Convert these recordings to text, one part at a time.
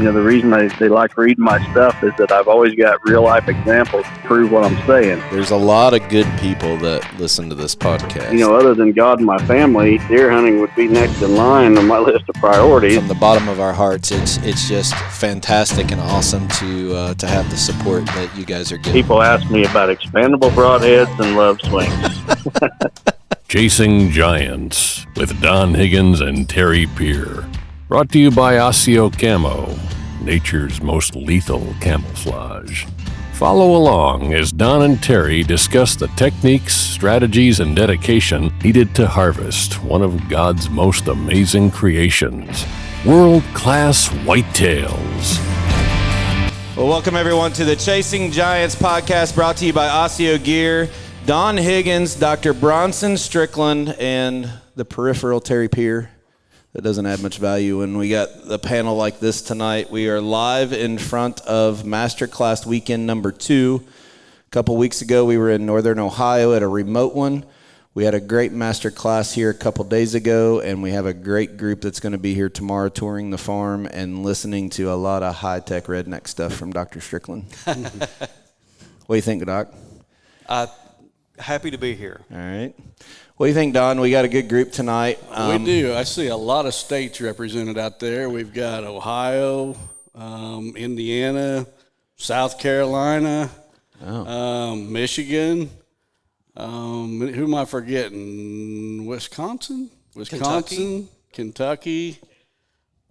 The reason they like reading my stuff is that I've always got real life examples to prove what I'm saying. There's a lot of good people that listen to this podcast. Other than God and my family, deer hunting would be next in line on my list of priorities. From the bottom of our hearts, it's just fantastic and awesome to have the support that you guys are getting. People ask me about expandable broadheads and love swings. Chasing Giants with Don Higgins and Terry Peer. Brought to you by Osseo Camo, nature's most lethal camouflage. Follow along as Don and Terry discuss the techniques, strategies, and dedication needed to harvest one of God's most amazing creations, world-class whitetails. Well, welcome everyone to the Chasing Giants podcast, brought to you by Osseo Gear. Don Higgins, Dr. Bronson Strickland, and the peripheral Terry Peer. That doesn't add much value when we got a panel like this tonight. We are live in front of Masterclass Weekend number 2. A couple weeks ago, we were in Northern Ohio at a remote one. We had a great Masterclass here a couple days ago, and we have a great group that's going to be here tomorrow touring the farm and listening to a lot of high-tech redneck stuff from Dr. Strickland. What do you think, Doc? Happy to be here. All right. What do you think, Don? We got a good group tonight. We do. I see a lot of states represented out there. We've got Ohio, Indiana, South Carolina, Michigan. Who am I forgetting? Wisconsin, Kentucky.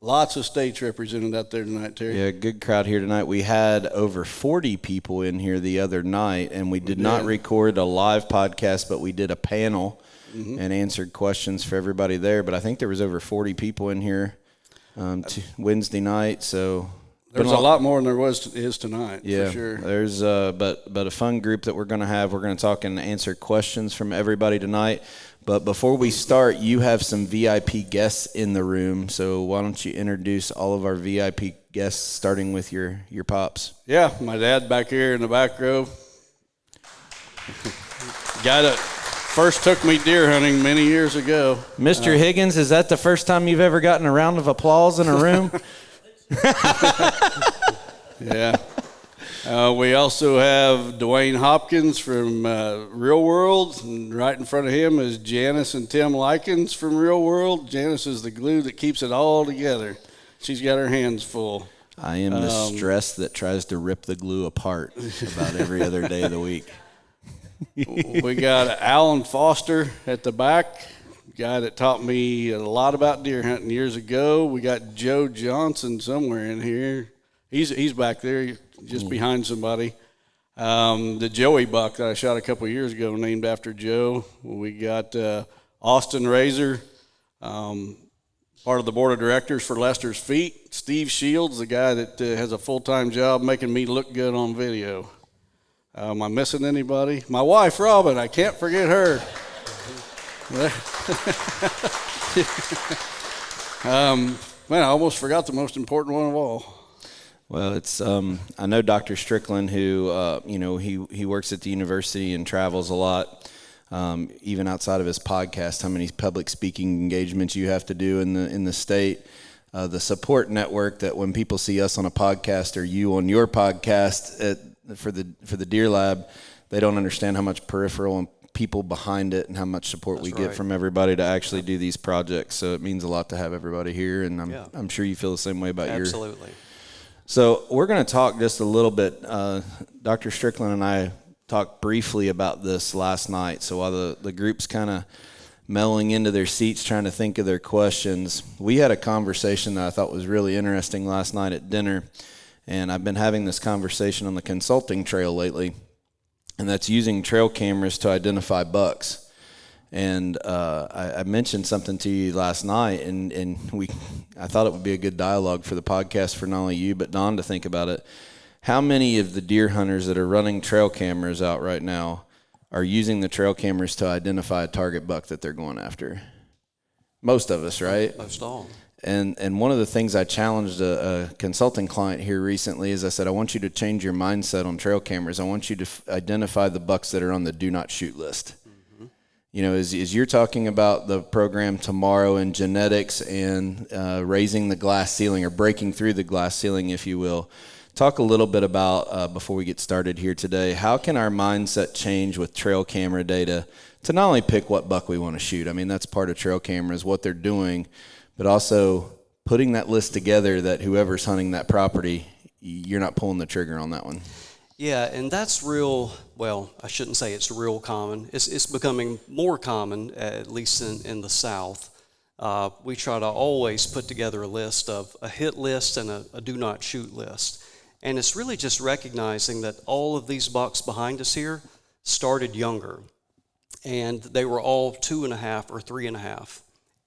Lots of states represented out there tonight, Terry. Yeah, good crowd here tonight. We had over 40 people in here the other night, and we did not record a live podcast, but we did a panel and answered questions for everybody there. But I think there was over 40 people in here Wednesday night. So there's a lot more than is tonight, for sure. There's but a fun group that we're going to have. We're going to talk and answer questions from everybody tonight. But before we start, you have some VIP guests in the room. So why don't you introduce all of our VIP guests, starting with your pops? Yeah, my dad back here in the back row. Guy that first took me deer hunting many years ago. Mr. Higgins, is that the first time you've ever gotten a round of applause in a room? Yeah. We also have Dwayne Hopkins from Real World, and right in front of him is Janice and Tim Likens from Real World. Janice is the glue that keeps it all together. She's got her hands full. I am the stress that tries to rip the glue apart about every other day of the week. We got Alan Foster at the back, guy that taught me a lot about deer hunting years ago. We got Joe Johnson somewhere in here. He's back there, just behind somebody. The Joey buck that I shot a couple of years ago, named after Joe. We got Austin Razor, part of the board of directors for Lester's Feet. Steve Shields, the guy that has a full-time job making me look good on video. Am I missing anybody? My wife, Robin, I can't forget her. Man, I almost forgot the most important one of all. Well, it's I know Dr. Strickland, who he works at the university and travels a lot, even outside of his podcast. How many public speaking engagements you have to do in the state? The support network that when people see us on a podcast or you on your podcast for the Deer Lab, they don't understand how much peripheral and people behind it and how much support we get from everybody to actually do these projects. So it means a lot to have everybody here, and I'm sure you feel the same way about Absolutely. So we're going to talk just a little bit. Dr. Strickland and I talked briefly about this last night. So while the group's kind of mellowing into their seats trying to think of their questions, we had a conversation that I thought was really interesting last night at dinner. And I've been having this conversation on the consulting trail lately, and that's using trail cameras to identify bucks. And I mentioned something to you last night, and I thought it would be a good dialogue for the podcast for not only you but Don to think about it. How many of the deer hunters that are running trail cameras out right now are using the trail cameras to identify a target buck that they're going after? Most of us, right? Most all. And one of the things I challenged a consulting client here recently is I said, I want you to change your mindset on trail cameras. I want you to identify the bucks that are on the do not shoot list. as you're talking about the program tomorrow in genetics and raising the glass ceiling or breaking through the glass ceiling, if you will, talk a little bit about, before we get started here today, how can our mindset change with trail camera data to not only pick what buck we want to shoot? I mean, that's part of trail cameras, what they're doing, but also putting that list together that whoever's hunting that property, you're not pulling the trigger on that one. Yeah, and that's real, well, I shouldn't say it's real common. It's becoming more common, at least in the South. We try to always put together a list of a hit list and a do not shoot list. And it's really just recognizing that all of these bucks behind us here started younger. And they were all 2.5 or 3.5.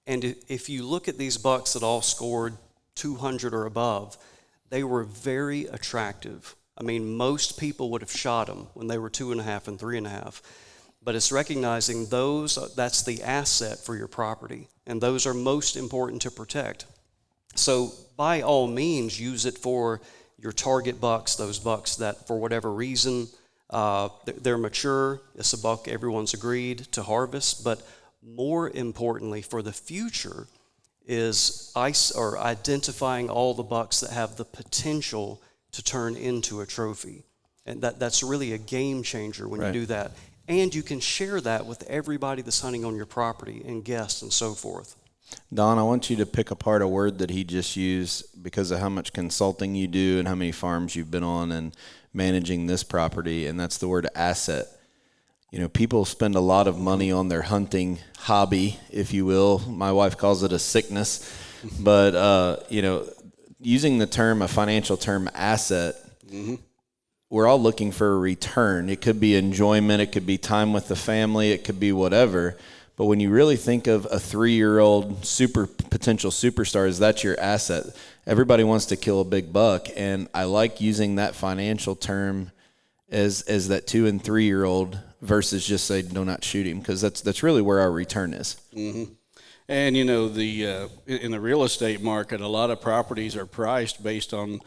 And if you look at these bucks that all scored 200 or above, they were very attractive. I mean, most people would have shot them when they were 2.5 and 3.5. But it's recognizing that's the asset for your property. And those are most important to protect. So by all means, use it for your target bucks, those bucks that for whatever reason, they're mature. It's a buck everyone's agreed to harvest. But more importantly for the future is identifying all the bucks that have the potential to turn into a trophy. And that's really a game changer when you do that. And you can share that with everybody that's hunting on your property and guests and so forth. Don, I want you to pick apart a word that he just used because of how much consulting you do and how many farms you've been on and managing this property, and that's the word asset. People spend a lot of money on their hunting hobby, if you will. My wife calls it a sickness. But, using the term, a financial term, asset, we're all looking for a return. It could be enjoyment. It could be time with the family. It could be whatever. But when you really think of a 3-year-old potential superstar, is that your asset? Everybody wants to kill a big buck, and I like using that financial term as that 2- and 3-year-old versus just say do not shoot him, because that's really where our return is. Mm-hmm. And in the real estate market, a lot of properties are priced based on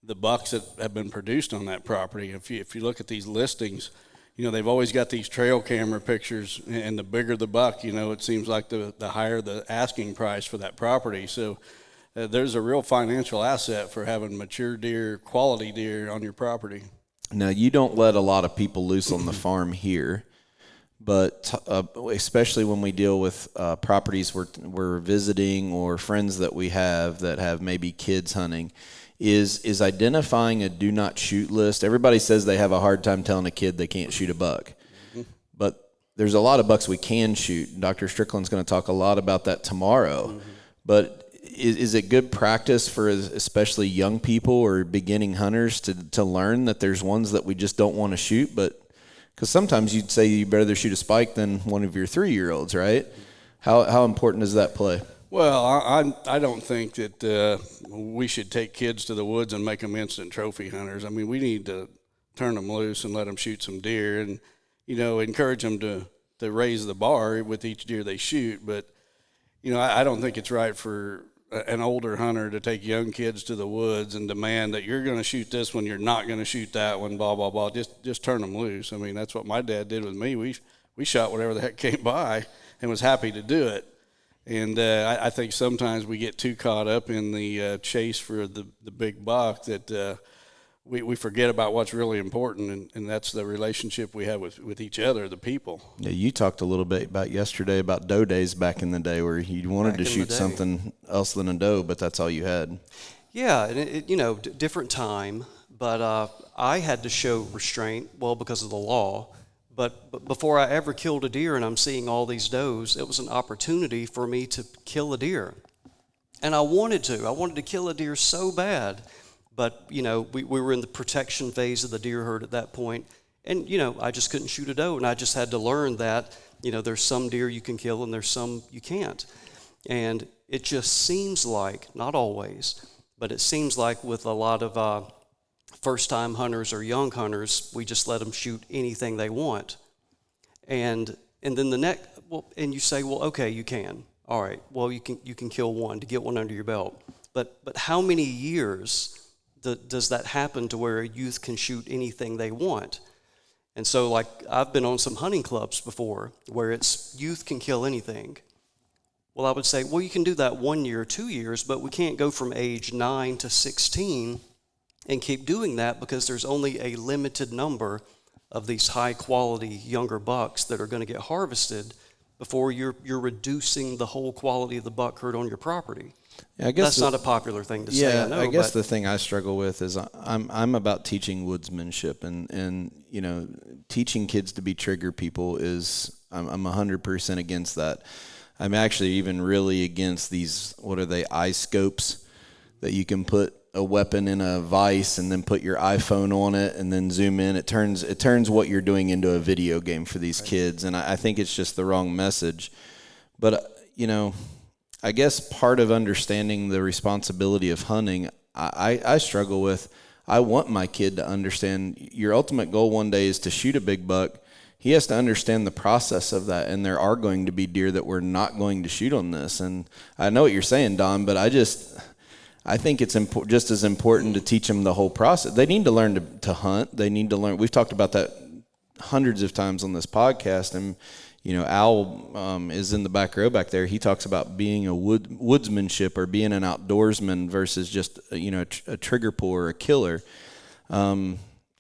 the bucks that have been produced on that property. If you look at these listings, they've always got these trail camera pictures, and the bigger the buck, it seems like the higher the asking price for that property. So there's a real financial asset for having mature deer, quality deer on your property. Now, you don't let a lot of people loose on the farm here, but especially when we deal with properties we're visiting or friends that we have that have maybe kids hunting, is identifying a do not shoot list. Everybody says they have a hard time telling a kid they can't shoot a buck, but there's a lot of bucks we can shoot. Dr. Strickland's going to talk a lot about that tomorrow, but is it good practice for especially young people or beginning hunters to learn that there's ones that we just don't want to shoot? But because sometimes you'd say you better shoot a spike than one of your 3-year-olds, right? How important does that play? Well, I don't think that we should take kids to the woods and make them instant trophy hunters. I mean, we need to turn them loose and let them shoot some deer, and encourage them to raise the bar with each deer they shoot. But I don't think it's right for an older hunter to take young kids to the woods and demand that you're going to shoot this one, you're not going to shoot that one, blah blah blah. Just turn them loose. I mean, that's what my dad did with me. We shot whatever the heck came by and was happy to do it. And I think sometimes we get too caught up in the chase for the big buck that we forget about what's really important, and that's the relationship we have with each other, the people. Yeah, you talked a little bit about yesterday about doe days back in the day where you wanted to shoot something else than a doe, but that's all you had. Yeah, and it, different time, but I had to show restraint, because of the law. But before I ever killed a deer and I'm seeing all these does, it was an opportunity for me to kill a deer. And I wanted to kill a deer so bad. But, we were in the protection phase of the deer herd at that point. And, I just couldn't shoot a doe. And I just had to learn that, there's some deer you can kill and there's some you can't. And it just seems like, not always, but it seems like with a lot of first-time hunters or young hunters, we just let them shoot anything they want. And then the next, and you say, okay, you can. All right, you can kill one to get one under your belt. But how many years does that happen to where a youth can shoot anything they want? And so, like, I've been on some hunting clubs before where it's youth can kill anything. Well, I would say, well, you can do that 1 year, 2 years, but we can't go from age 9 to 16 and keep doing that because there's only a limited number of these high-quality younger bucks that are going to get harvested before you're reducing the whole quality of the buck herd on your property. Yeah, I guess that's not a popular thing to say. Yeah, I know. I guess the thing I struggle with is I'm about teaching woodsmanship, and you know, teaching kids to be trigger people is I'm 100% against that. I'm actually even really against these, what are they, eye scopes that you can put a weapon in a vise and then put your iPhone on it and then zoom in. It turns what you're doing into a video game for these kids, and I think it's just the wrong message. But you know, I guess part of understanding the responsibility of hunting, I struggle with. I want my kid to understand your ultimate goal one day is to shoot a big buck. He has to understand the process of that, and there are going to be deer that we're not going to shoot on this. And I know what you're saying, Don, but I think it's just as important to teach them the whole process. They need to learn to hunt. They need to learn. We've talked about that hundreds of times on this podcast, and you know, Al is in the back row back there. He talks about being a woodsmanship or being an outdoorsman versus just a trigger puller or a killer.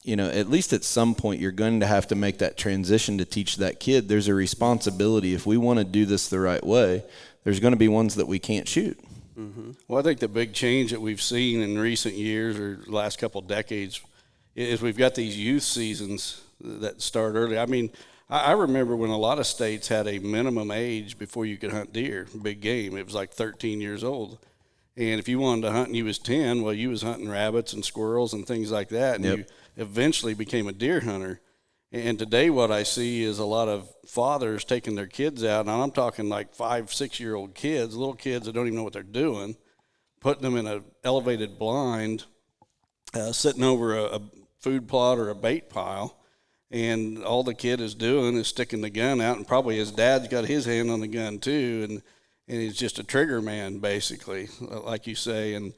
You know, at least at some point you're going to have to make that transition to teach that kid there's a responsibility. If we want to do this the right way, there's going to be ones that we can't shoot. Mm-hmm. Well, I think the big change that we've seen in recent years or last couple of decades is we've got these youth seasons that start early. I mean, I remember when a lot of states had a minimum age before you could hunt deer, big game. It was like 13 years old. And if you wanted to hunt and you was 10, well, you was hunting rabbits and squirrels and things like that. And you eventually became a deer hunter. And today what I see is a lot of fathers taking their kids out, and I'm talking like 5-6-year-old kids, little kids that don't even know what they're doing, putting them in an elevated blind, sitting over a food plot or a bait pile, and all the kid is doing is sticking the gun out, and probably his dad's got his hand on the gun too, and he's just a trigger man basically, like you say. And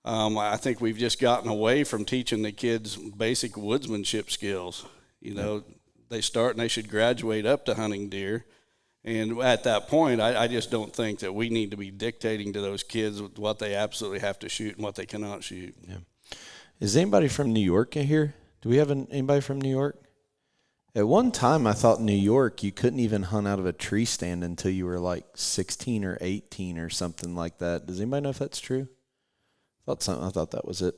I think we've just gotten away from teaching the kids basic woodsmanship skills. You know, they start and they should graduate up to hunting deer. And at that point, I just don't think that we need to be dictating to those kids what they absolutely have to shoot and what they cannot shoot. Yeah. Is anybody from New York in here? Do we have anybody from New York? At one time, I thought New York, you couldn't even hunt out of a tree stand until you were like 16 or 18 or something like that. Does anybody know if that's true? I thought that was it.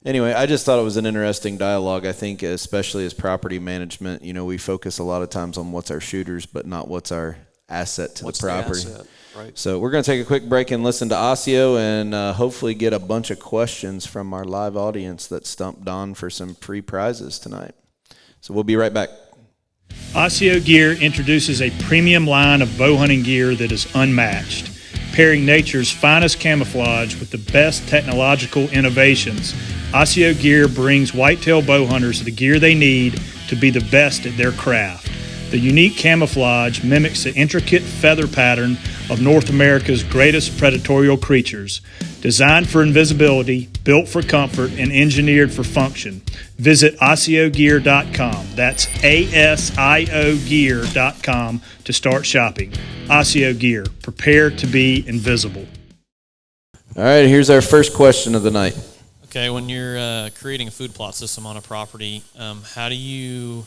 Anyway, I just thought it was an interesting dialogue. I think especially as property management, you know, we focus a lot of times on what's our shooters, but not what's our asset to the property. The asset, right. So we're going to take a quick break and listen to Osseo and hopefully get a bunch of questions from our live audience that stumped Don for some free prizes tonight. So we'll be right back. Osseo Gear introduces a premium line of bow hunting gear that is unmatched, pairing nature's finest camouflage with the best technological innovations. Osseo Gear brings whitetail bow hunters the gear they need to be the best at their craft. The unique camouflage mimics the intricate feather pattern of North America's greatest predatorial creatures. Designed for invisibility, built for comfort, and engineered for function. Visit OsseoGear.com. That's ASIO Gear.com to start shopping. Osseo Gear. Prepare to be invisible. All right, here's our first question of the night. Okay, when you're creating a food plot system on a property, how do you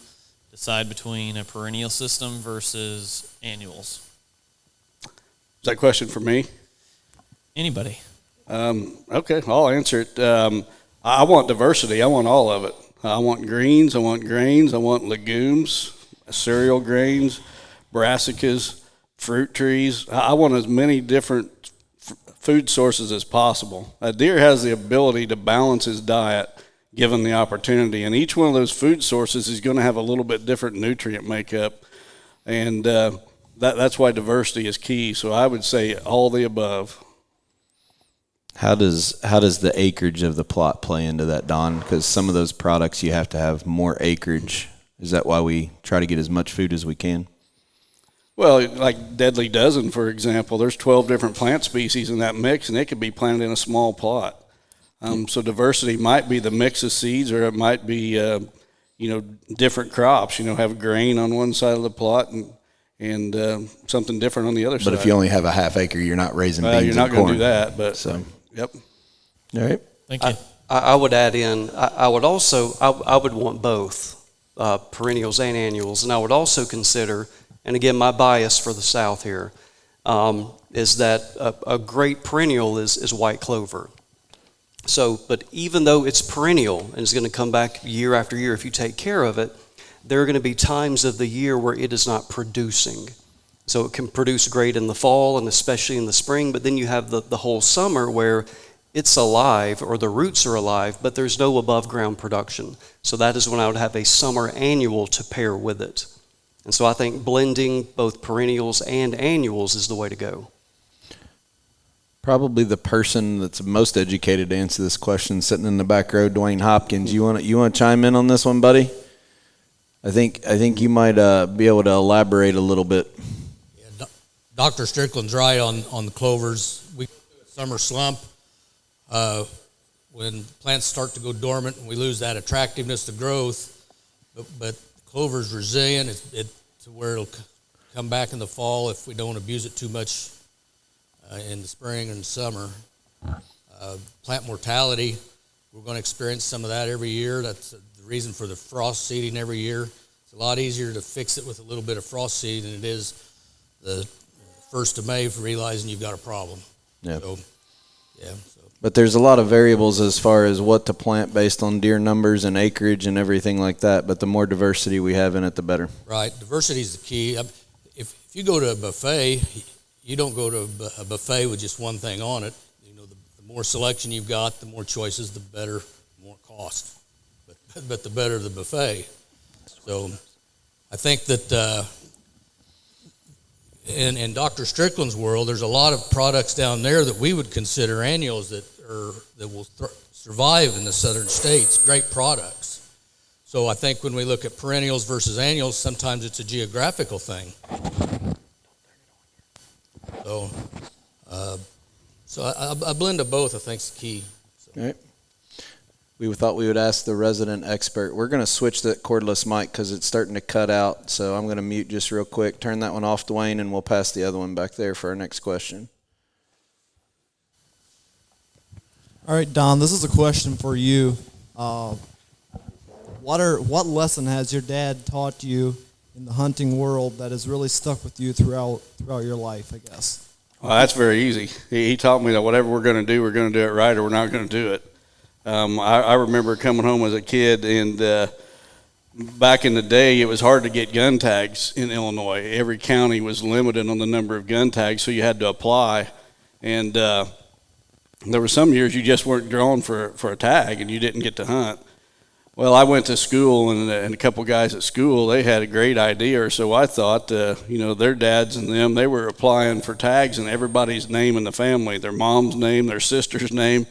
decide between a perennial system versus annuals? Is that a question for me? Anybody. Okay, I'll answer it. I want diversity. I want all of it. I want greens. I want grains. I want legumes, cereal grains, brassicas, fruit trees. I want as many different food sources as possible. A deer has the ability to balance his diet given the opportunity, and each one of those food sources is going to have a little bit different nutrient makeup, and that's why diversity is key. So I would say all the above. How does the acreage of the plot play into that, Don? Because some of those products you have to have more acreage. Is that why we try to get as much food as we can? Well, like Deadly Dozen, for example, there's 12 different plant species in that mix, and it could be planted in a small plot. So diversity might be the mix of seeds, or it might be, different crops, have grain on one side of the plot and something different on the other side. But if you only have a half acre, you're not raising beans you're not and corn. going to do that. But so, yep. All right. Thank you. I would add in, I would also, I would want both perennials and annuals, and I would also consider, and again, my bias for the South here, is that a great perennial is white clover. So, but even though it's perennial and it's going to come back year after year if you take care of it, there are going to be times of the year where it is not producing. So it can produce great in the fall and especially in the spring, but then you have the whole summer where it's alive or the roots are alive, but there's no above ground production. So that is when I would have a summer annual to pair with it. And so I think blending both perennials and annuals is the way to go. Probably the person that's most educated to answer this question, sitting in the back row, Dwayne Hopkins. You want to chime in on this one, buddy? I think you might be able to elaborate a little bit. Yeah, Dr. Strickland's right on the clovers. We summer slump when plants start to go dormant and we lose that attractiveness to growth. But clover's resilient. It to where it'll come back in the fall if we don't abuse it too much in the spring and summer. Plant mortality, we're going to experience some of that every year. That's the reason for the frost seeding every year. It's a lot easier to fix it with a little bit of frost seed than it is the 1st of May for realizing you've got a problem. Yeah. So. But there's a lot of variables as far as what to plant based on deer numbers and acreage and everything like that. But the more diversity we have in it, the better. Right. Diversity is the key. If you go to a buffet, you don't go to a buffet with just one thing on it. The more selection you've got, the more choices, the better, more cost. But the better the buffet. So I think that in Dr. Strickland's world, there's a lot of products down there that we would consider annuals that will survive in the southern states, great products. So I think when we look at perennials versus annuals, sometimes it's a geographical thing. So a blend of both, I think, is the key. So. All right. We thought we would ask the resident expert. We're going to switch that cordless mic because it's starting to cut out. So I'm going to mute just real quick. Turn that one off, Dwayne, and we'll pass the other one back there for our next question. All right, Don, this is a question for you. What lesson has your dad taught you in the hunting world that has really stuck with you throughout your life, I guess? Well, that's very easy. He taught me that whatever we're going to do it right or we're not going to do it. I remember coming home as a kid, and back in the day, it was hard to get gun tags in Illinois. Every county was limited on the number of gun tags, so you had to apply. And there were some years you just weren't drawn for a tag, and you didn't get to hunt. Well, I went to school, and a couple guys at school, they had a great idea, or so I thought. Their dads and them, they were applying for tags, and everybody's name in the family, their mom's name, their sister's name.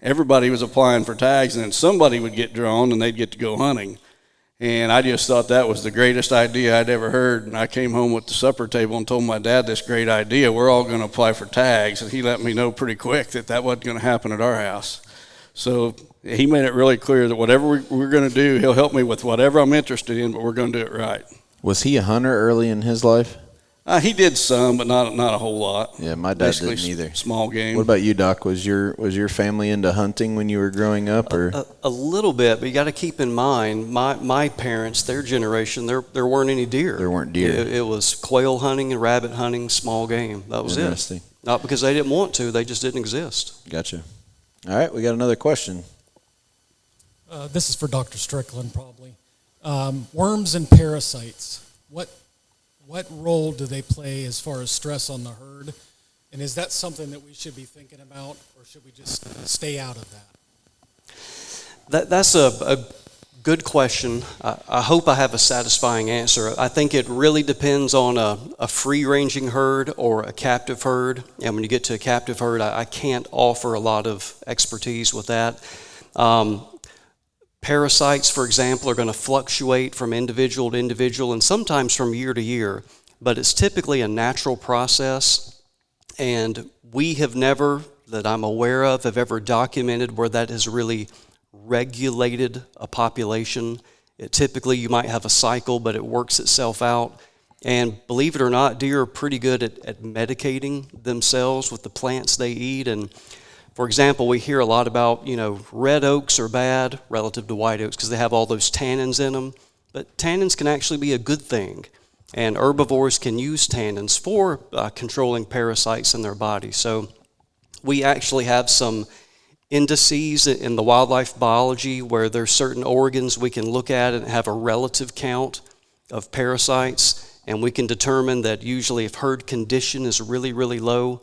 Everybody was applying for tags, and then somebody would get drawn, and they'd get to go hunting. And I just thought that was the greatest idea I'd ever heard. And I came home with the supper table and told my dad this great idea. We're all going to apply for tags. And he let me know pretty quick that wasn't going to happen at our house. So he made it really clear that whatever we're going to do, he'll help me with whatever I'm interested in, but we're going to do it right. Was he a hunter early in his life? He did some, but not a whole lot. Yeah, my dad didn't either. Small game. What about you, Doc? Was your family into hunting when you were growing up, or a little bit? But you got to keep in mind, my parents, their generation, there weren't any deer. There weren't deer. It was quail hunting and rabbit hunting, small game. That was it. Not because they didn't want to; they just didn't exist. Gotcha. All right, we got another question. This is for Dr. Strickland, probably. Worms and parasites. What role do they play as far as stress on the herd? And is that something that we should be thinking about, or should we just stay out of that? That's a good question. I hope I have a satisfying answer. I think it really depends on a free-ranging herd or a captive herd. And when you get to a captive herd, I can't offer a lot of expertise with that. Parasites, for example, are going to fluctuate from individual to individual and sometimes from year to year, but it's typically a natural process, and we have never, that I'm aware of, have ever documented where that has really regulated a population Typically, you might have a cycle, but it works itself out. And believe it or not, deer are pretty good at medicating themselves with the plants they eat. And for example, we hear a lot about, red oaks are bad relative to white oaks because they have all those tannins in them. But tannins can actually be a good thing. And herbivores can use tannins for controlling parasites in their body. So we actually have some indices in the wildlife biology where there's certain organs we can look at and have a relative count of parasites, and we can determine that usually if herd condition is really, really low,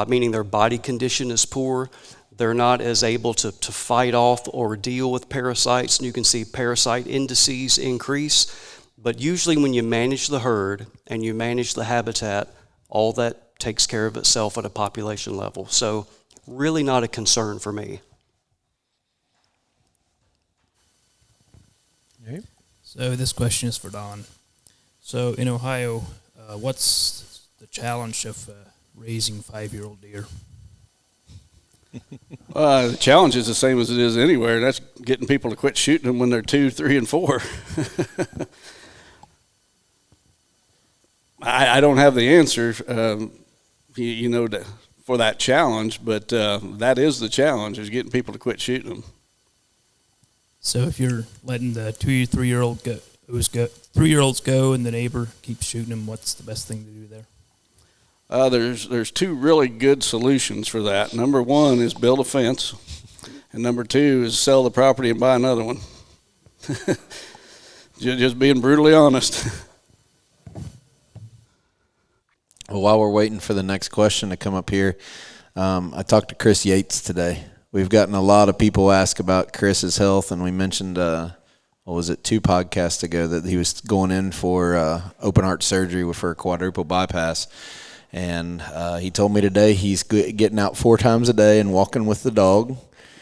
meaning their body condition is poor, they're not as able to fight off or deal with parasites, and you can see parasite indices increase. But usually when you manage the herd and you manage the habitat, all that takes care of itself at a population level. So really not a concern for me. Okay. So this question is for Don. So in Ohio, what's the challenge of raising 5-year-old deer? The challenge is the same as it is anywhere. That's getting people to quit shooting them when they're 2, 3, and 4. I don't have the answer, for that challenge, but that is the challenge, is getting people to quit shooting them. So if you're letting the 2, 3-year-old go, 3-year-olds go, and the neighbor keeps shooting them, what's the best thing to do there? There's 2 really good solutions for that. Number 1 is build a fence, and number 2 is sell the property and buy another one. Just being brutally honest. Well, while we're waiting for the next question to come up here, I talked to Chris Yates today. We've gotten a lot of people ask about Chris's health, and we mentioned, 2 podcasts ago, that he was going in for open heart surgery for a quadruple bypass. And he told me today he's getting out 4 times a day and walking with the dog.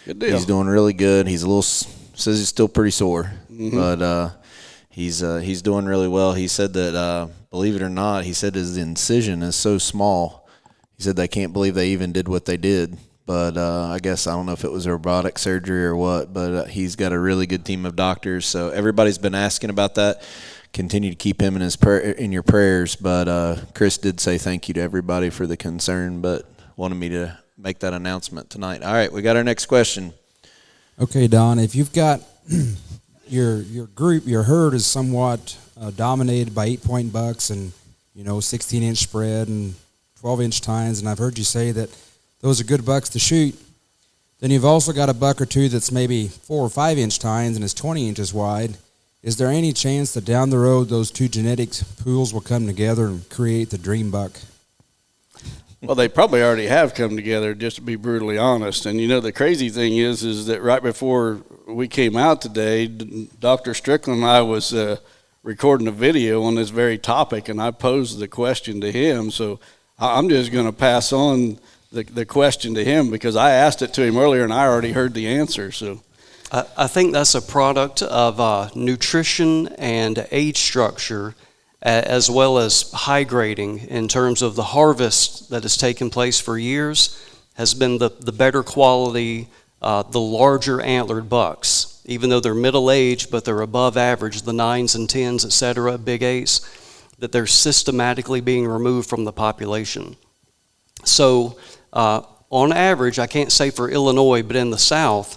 Good deal. He's doing really good. He's says he's still pretty sore, but he's doing really well. He said that, believe it or not, he said his incision is so small. He said they can't believe they even did what they did. But I guess, I don't know if it was a robotic surgery or what, but he's got a really good team of doctors. So everybody's been asking about that. Continue to keep him in your prayers. But Chris did say thank you to everybody for the concern, but wanted me to make that announcement tonight. All right, we got our next question. Okay, Don, if you've got your group, your herd is somewhat dominated by 8-point bucks and 16-inch spread and 12-inch tines, and I've heard you say that those are good bucks to shoot. Then you've also got a buck or two that's maybe 4 or 5-inch tines and is 20 inches wide. Is there any chance that down the road those 2 genetics pools will come together and create the dream buck? Well, they probably already have come together, just to be brutally honest. And the crazy thing is that right before we came out today, Dr. Strickland and I was recording a video on this very topic, and I posed the question to him. So I'm just going to pass on the question to him because I asked it to him earlier and I already heard the answer. So I think that's a product of nutrition and age structure, as well as high grading in terms of the harvest that has taken place for years has been the better quality, the larger antlered bucks. Even though they're middle-aged, but they're above average, the 9s and 10s, et cetera, big 8s, that they're systematically being removed from the population. So on average, I can't say for Illinois, but in the South,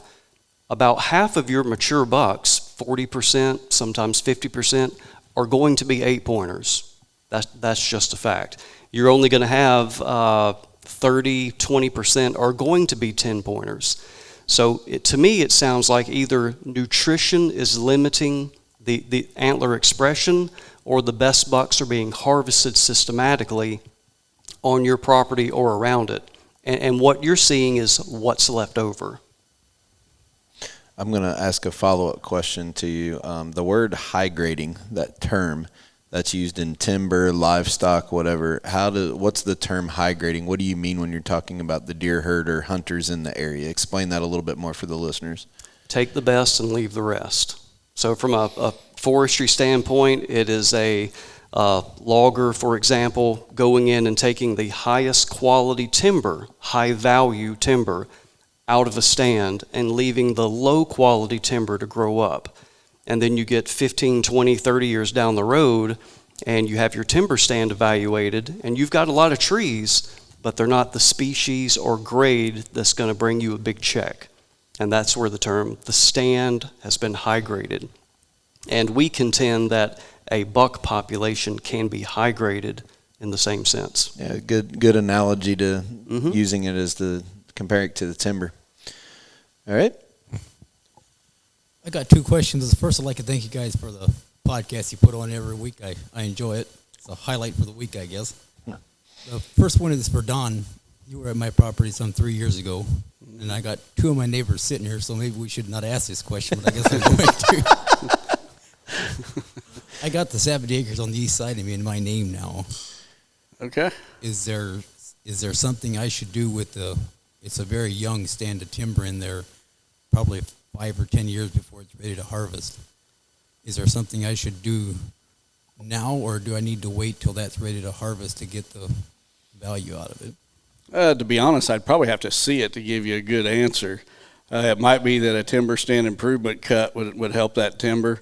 about half of your mature bucks, 40%, sometimes 50%, are going to be 8-pointers. That's just a fact. You're only going to have 30, 20% are going to be 10-pointers. So to me, it sounds like either nutrition is limiting the antler expression, or the best bucks are being harvested systematically on your property or around it. And what you're seeing is what's left over. I'm going to ask a follow-up question to you. The word high grading, that term that's used in timber, livestock, whatever, what's the term high grading? What do you mean when you're talking about the deer herd or hunters in the area? Explain that a little bit more for the listeners. Take the best and leave the rest. So from a forestry standpoint, it is a logger, for example, going in and taking the highest quality timber, high value timber, out of a stand and leaving the low quality timber to grow up. and then you get 15, 20, 30 years down the road, and you have your timber stand evaluated, and you've got a lot of trees, but they're not the species or grade that's going to bring you a big check. And that's where the stand has been high graded. And we contend that a buck population can be high graded in the same sense. Yeah, good analogy to using it as to compare it to the timber. All right. I got two questions. First, I'd like to thank you guys for the podcast you put on every week. I enjoy it. It's a highlight for the week, I guess. The first one is for Don. You were at my property some 3 years ago, and I got two of my neighbors sitting here, so maybe we should not ask this question, but I guess I'm going to. I got the 70 acres on the east side of me in my name now. Okay. Is there something I should do with it's a very young stand of timber in there, probably 5 or 10 years before it's ready to harvest. Is there something I should do now, or do I need to wait till that's ready to harvest to get the value out of it? To be honest, I'd probably have to see it to give you a good answer. It might be that a timber stand improvement cut would help that timber.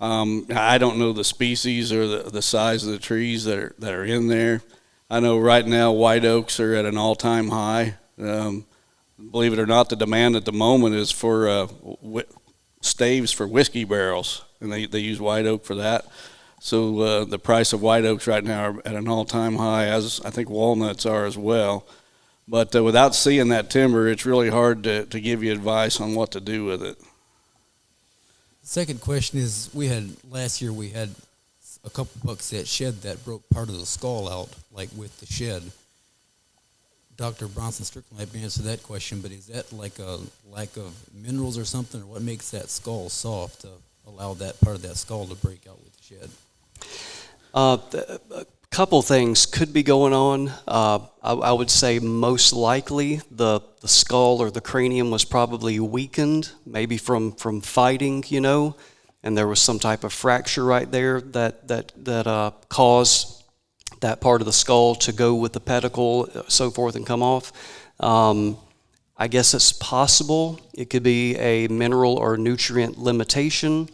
I don't know the species or the size of the trees that are in there. I know right now white oaks are at an all-time high. Believe it or not, the demand at the moment is for staves for whiskey barrels, and they use white oak for that. So the price of white oaks right now are at an all-time high, as I think walnuts are as well. But without seeing that timber, it's really hard to give you advice on what to do with it. The second question is, last year we had a couple bucks that shed that broke part of the skull out, like with the shed. Dr. Bronson Strickland might be answer that question, but is that like a lack of minerals or something, or what makes that skull soft to allow that part of that skull to break out with the shed? A couple things could be going on. I would say most likely the skull or the cranium was probably weakened, maybe from fighting, and there was some type of fracture right there that caused that part of the skull to go with the pedicle, so forth, and come off. I guess it's possible. It could be a mineral or nutrient limitation.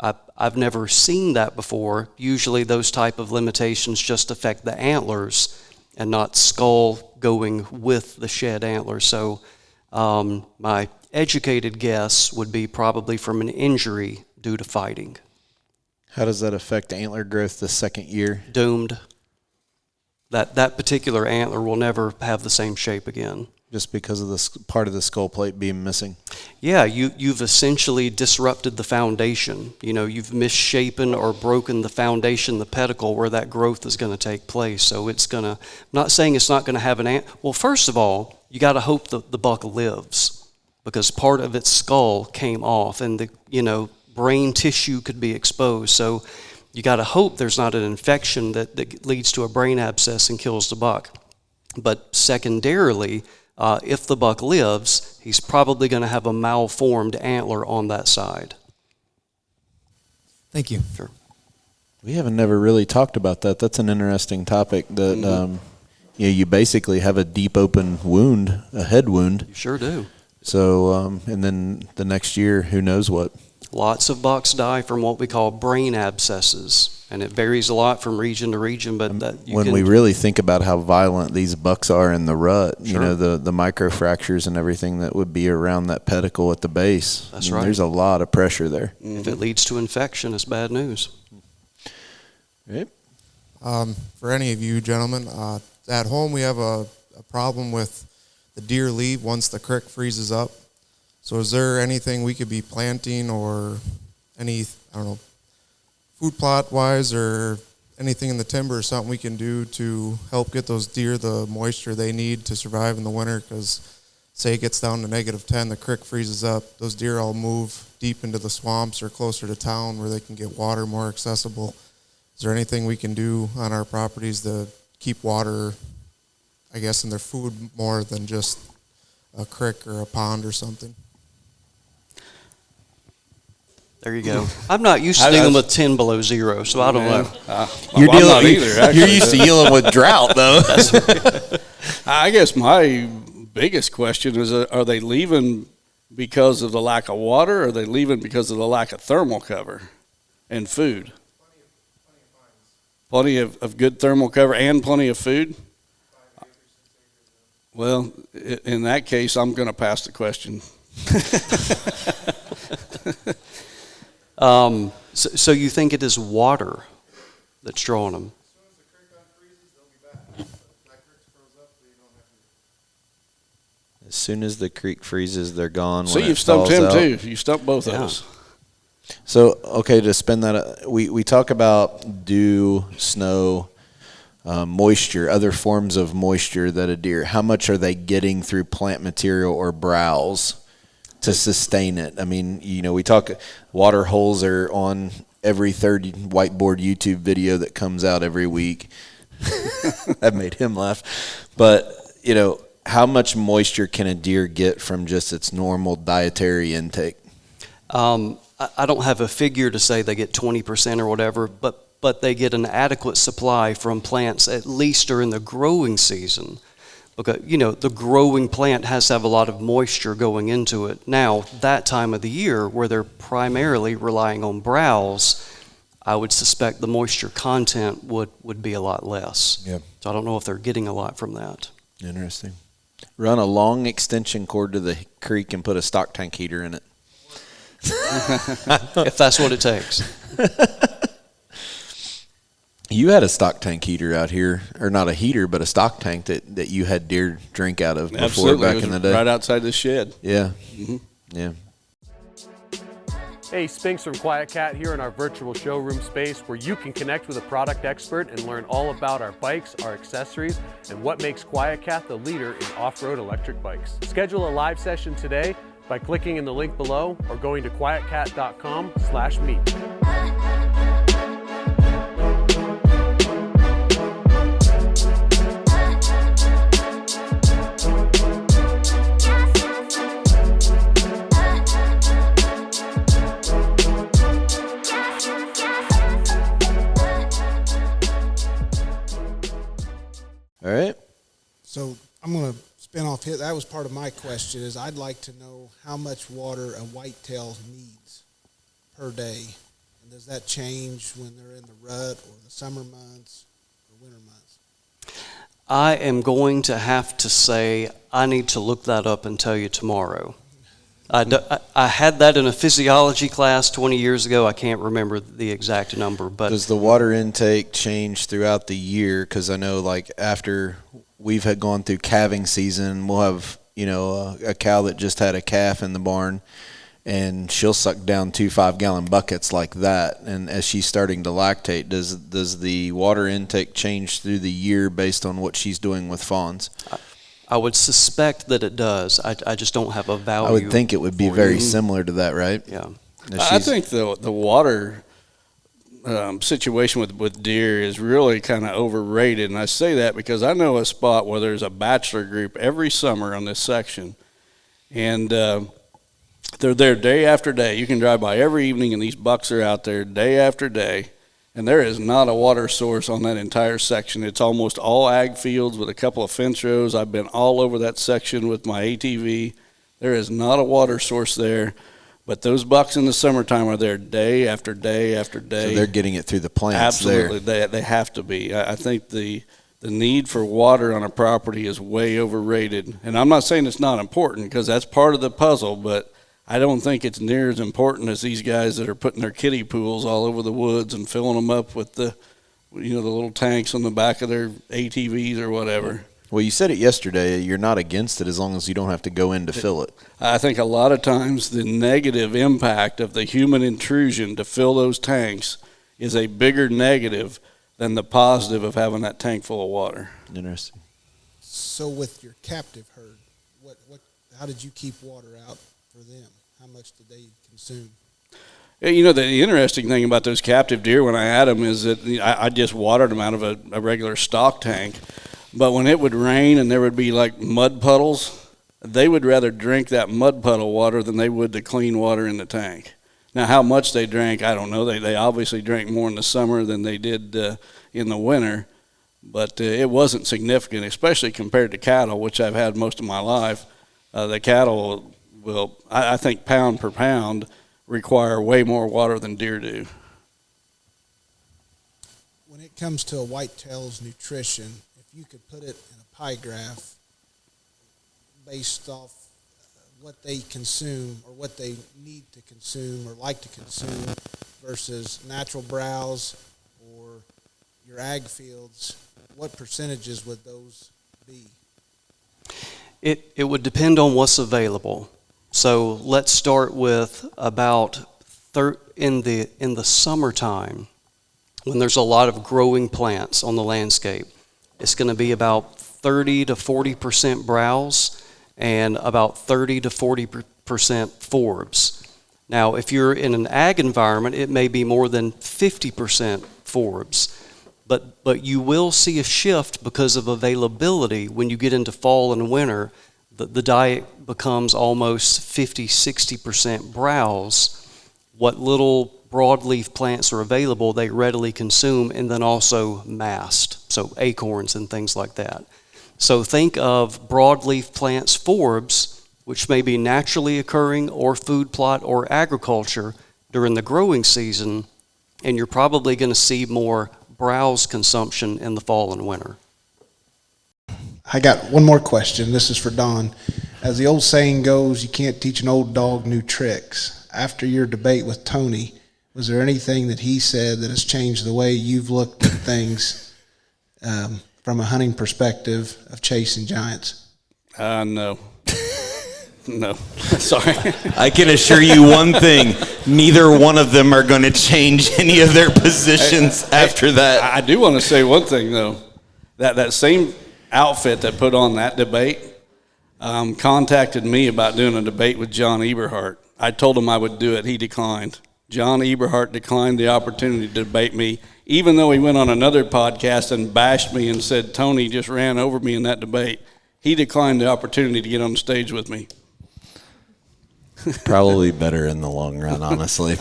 I've never seen that before. Usually those type of limitations just affect the antlers and not skull going with the shed antlers. So my educated guess would be probably from an injury due to fighting. How does that affect antler growth the second year? Doomed. That particular antler will never have the same shape again. Just because of this part of the skull plate being missing? Yeah, you've essentially disrupted the foundation. You've misshapen or broken the foundation, the pedicle, where that growth is going to take place. So I'm not saying it's not going to have well, first of all, you got to hope the buck lives, because part of its skull came off, and the brain tissue could be exposed. So you got to hope there's not an infection that leads to a brain abscess and kills the buck. But secondarily, if the buck lives, he's probably going to have a malformed antler on that side. Thank you. Sure. We haven't never really talked about that. That's an interesting topic. That you basically have a deep open wound, a head wound. You sure do. So and then the next year, who knows what? Lots of bucks die from what we call brain abscesses, and it varies a lot from region to region. But we really think about how violent these bucks are in the rut, sure. The microfractures and everything that would be around that pedicle at the base. That's right. There's a lot of pressure there. If it leads to infection, it's bad news. Right. For any of you gentlemen, at home we have a problem with the deer leave once the creek freezes up. So is there anything we could be planting, or any, food plot wise, or anything in the timber or something we can do to help get those deer the moisture they need to survive in the winter? Because say it gets down to -10, the creek freezes up, those deer all move deep into the swamps or closer to town where they can get water more accessible. Is there anything we can do on our properties to keep water, I guess, in their food more than just a creek or a pond or something? There you go. I'm not used to dealing with 10 below zero, so I don't know. You're used to dealing with drought, though. I guess my biggest question is, are they leaving because of the lack of water, or are they leaving because of the lack of thermal cover and food? Plenty of good thermal cover and plenty of food? Well, in that case, I'm going to pass the question. So you think it is water that's drawing them? As soon as the creek freezes, they're gone. So when you've it stumped thaws him out. too. You stumped both of us. So, okay, to spin that, we talk about dew, snow, moisture, other forms of moisture that a deer, how much are they getting through plant material or browse to sustain it? I mean, you know, we talk, water holes are on every third whiteboard YouTube video that comes out every week. That made him laugh. But, you know, how much moisture can a deer get from just its normal dietary intake? I don't have a figure to say they get 20% or whatever, but they get an adequate supply from plants at least during the growing season. Because, you know, the growing plant has to have a lot of moisture going into it. Now, that time of the year where they're primarily relying on browse, I would suspect the moisture content would be a lot less. Yeah. So I don't know if they're getting a lot from that. Interesting. Run a long extension cord to the creek and put a stock tank heater in it. If that's what it takes. You had a stock tank heater out here, or not a heater, but a stock tank that you had deer drink out of before. Absolutely. Back It was in the day. right outside the shed. Yeah. Mm-hmm. Yeah. Hey, Spinks from Quiet Cat here in our virtual showroom space where you can connect with a product expert and learn all about our bikes, our accessories, and what makes Quiet Cat the leader in off-road electric bikes. Schedule a live session today by clicking in the link below or going to quietcat.com/meet. All right. So I'm going to spin off here. That was part of my question is I'd like to know how much water a whitetail needs per day. And does that change when they're in the rut or the summer months or winter months? I am going to have to say I need to look that up and tell you tomorrow. I had that in a physiology class 20 years ago. I can't remember the exact number. But does the water intake change throughout the year? Because I know, like, after we've had gone through calving season, we'll have, you know, a cow that just had a calf in the barn, and she'll suck down 2 5-gallon buckets like that. And as she's starting to lactate, does the water intake change through the year based on what she's doing with fawns? I would suspect that it does. I just don't have a value. I would think it would be very similar to that, right? Yeah. I think the water situation with deer is really kind of overrated, and I say that because I know a spot where there's a bachelor group every summer on this section, and they're there day after day. You can drive by every evening, and these bucks are out there day after day. And there is not a water source on that entire section. It's almost all ag fields with a couple of fence rows. I've been all over that section with my ATV. There is not a water source there. But those bucks in the summertime are there day after day after day. So they're getting it through the plants. Absolutely. They have to be. I think the need for water on a property is way overrated. And I'm not saying it's not important because that's part of the puzzle, but I don't think it's near as important as these guys that are putting their kiddie pools all over the woods and filling them up with the little tanks on the back of their ATVs or whatever. Well, you said it yesterday. You're not against it as long as you don't have to go in to fill it. I think a lot of times the negative impact of the human intrusion to fill those tanks is a bigger negative than the positive of having that tank full of water. Interesting. So with your captive herd, how did you keep water out for them? How much did they consume? You know, the interesting thing about those captive deer when I had them is that I just watered them out of a regular stock tank. But when it would rain and there would be like mud puddles, they would rather drink that mud puddle water than they would the clean water in the tank. Now, how much they drank, I don't know. They obviously drank more in the summer than they did in the winter. But it wasn't significant, especially compared to cattle, which I've had most of my life. The cattle will, I think pound per pound, require way more water than deer do. When it comes to a whitetail's nutrition, if you could put it in a pie graph based off what they consume or what they need to consume or like to consume versus natural browse or your ag fields, what percentages would those be? It would depend on what's available. So let's start with about in the summertime, when there's a lot of growing plants on the landscape. It's going to be about 30 to 40% browse and about 30 to 40% forbs. Now, if you're in an ag environment, it may be more than 50% forbs. But you will see a shift because of availability when you get into fall and winter. The diet becomes almost 50-60% browse. What little broadleaf plants are available, they readily consume, and then also mast, so acorns and things like that. So think of broadleaf plants forbs, which may be naturally occurring or food plot or agriculture during the growing season, and you're probably going to see more browse consumption in the fall and winter. I got one more question. This is for Don. As the old saying goes, you can't teach an old dog new tricks. After your debate with Tony, was there anything that he said that has changed the way you've looked at things from a hunting perspective of chasing giants? No. No. Sorry. I can assure you one thing. Neither one of them are going to change any of their positions after that. I do want to say one thing, though. That same outfit that put on that debate contacted me about doing a debate with John Eberhart. I told him I would do it. He declined. John Eberhart declined the opportunity to debate me, even though he went on another podcast and bashed me and said Tony just ran over me in that debate. He declined the opportunity to get on stage with me. Probably better in the long run, honestly.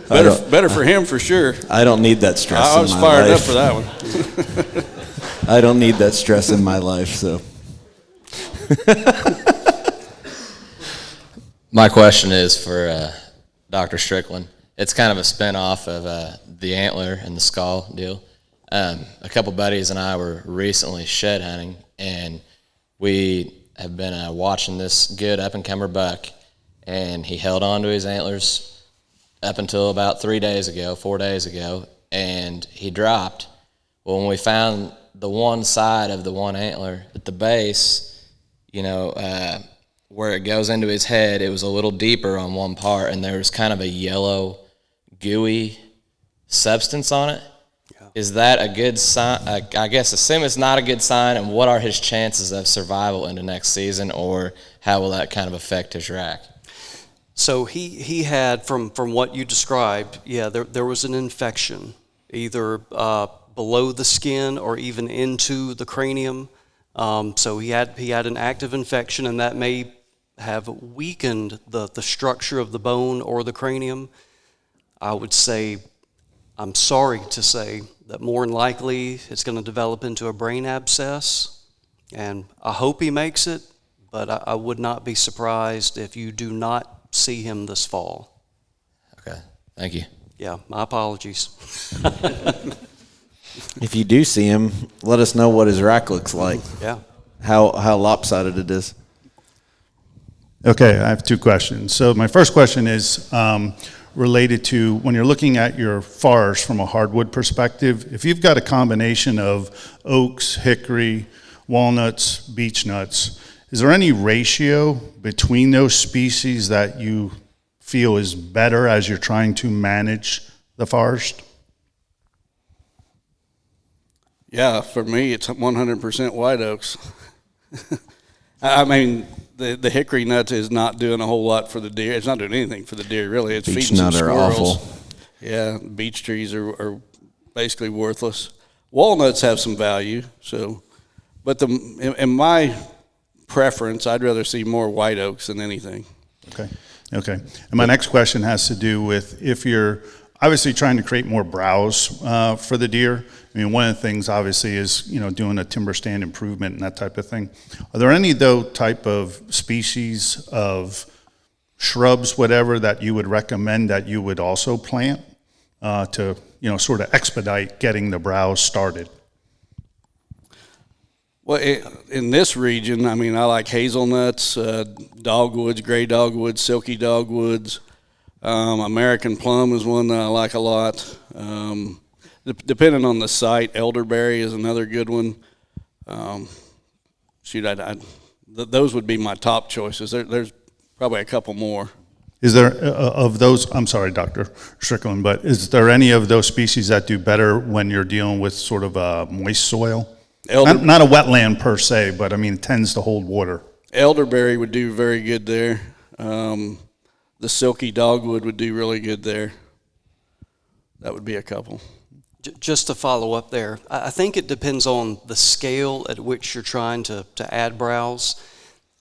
better for him for sure. I don't need that stress. I was in my fired life. up for that one. I don't need that stress in my life. So, my question is for Dr. Strickland. It's kind of a spin-off of the antler and the skull deal. A couple buddies and I were recently shed hunting, and we have been watching this good up-and-comer buck, and he held on to his antlers up until about 4 days ago, and he dropped. Well, when we found the one side of the one antler at the base, where it goes into his head, it was a little deeper on one part, and there was kind of a yellow, gooey substance on it. Is that a good sign? I guess assume it's not a good sign, and what are his chances of survival into next season, or how will that kind of affect his rack? So he had, from what you described, there was an infection, either below the skin or even into the cranium. So he had an active infection, and that may have weakened the structure of the bone or the cranium. I'm sorry to say that more than likely it's going to develop into a brain abscess, and I hope he makes it, but I would not be surprised if you do not see him this fall. Okay, thank you. Yeah, my apologies. if you do see him, let us know what his rack looks like. Yeah. How lopsided it is. Okay, I have two questions. So my first question is related to when you're looking at your forest from a hardwood perspective, if you've got a combination of oaks, hickory, walnuts, beech nuts, is there any ratio between those species that you feel is better as you're trying to manage the forest? Yeah, for me, it's 100% white oaks. I mean, the hickory nut is not doing a whole lot for the deer. It's not doing anything for the deer, really. It's beech feeding some nut are squirrels. awful. Yeah, beech trees are basically worthless. Walnuts have some value, but in my preference, I'd rather see more white oaks than anything. Okay. And my next question has to do with if you're obviously trying to create more browse for the deer. I mean, one of the things obviously is, doing a timber stand improvement and that type of thing. Are there any, though, type of species of shrubs, whatever, that you would recommend that you would also plant to, sort of expedite getting the browse started? Well, in this region, I mean, I like hazelnuts, dogwoods, gray dogwoods, silky dogwoods. American plum is one that I like a lot. Depending on the site, elderberry is another good one. Those would be my top choices. There's probably a couple more. Is there, of those, I'm sorry, Dr. Strickland, but is there any of those species that do better when you're dealing with sort of a moist soil? Not a wetland per se, but I mean, it tends to hold water. Elderberry would do very good there. The silky dogwood would do really good there. That would be a couple. Just to follow up there, I think it depends on the scale at which you're trying to add browse.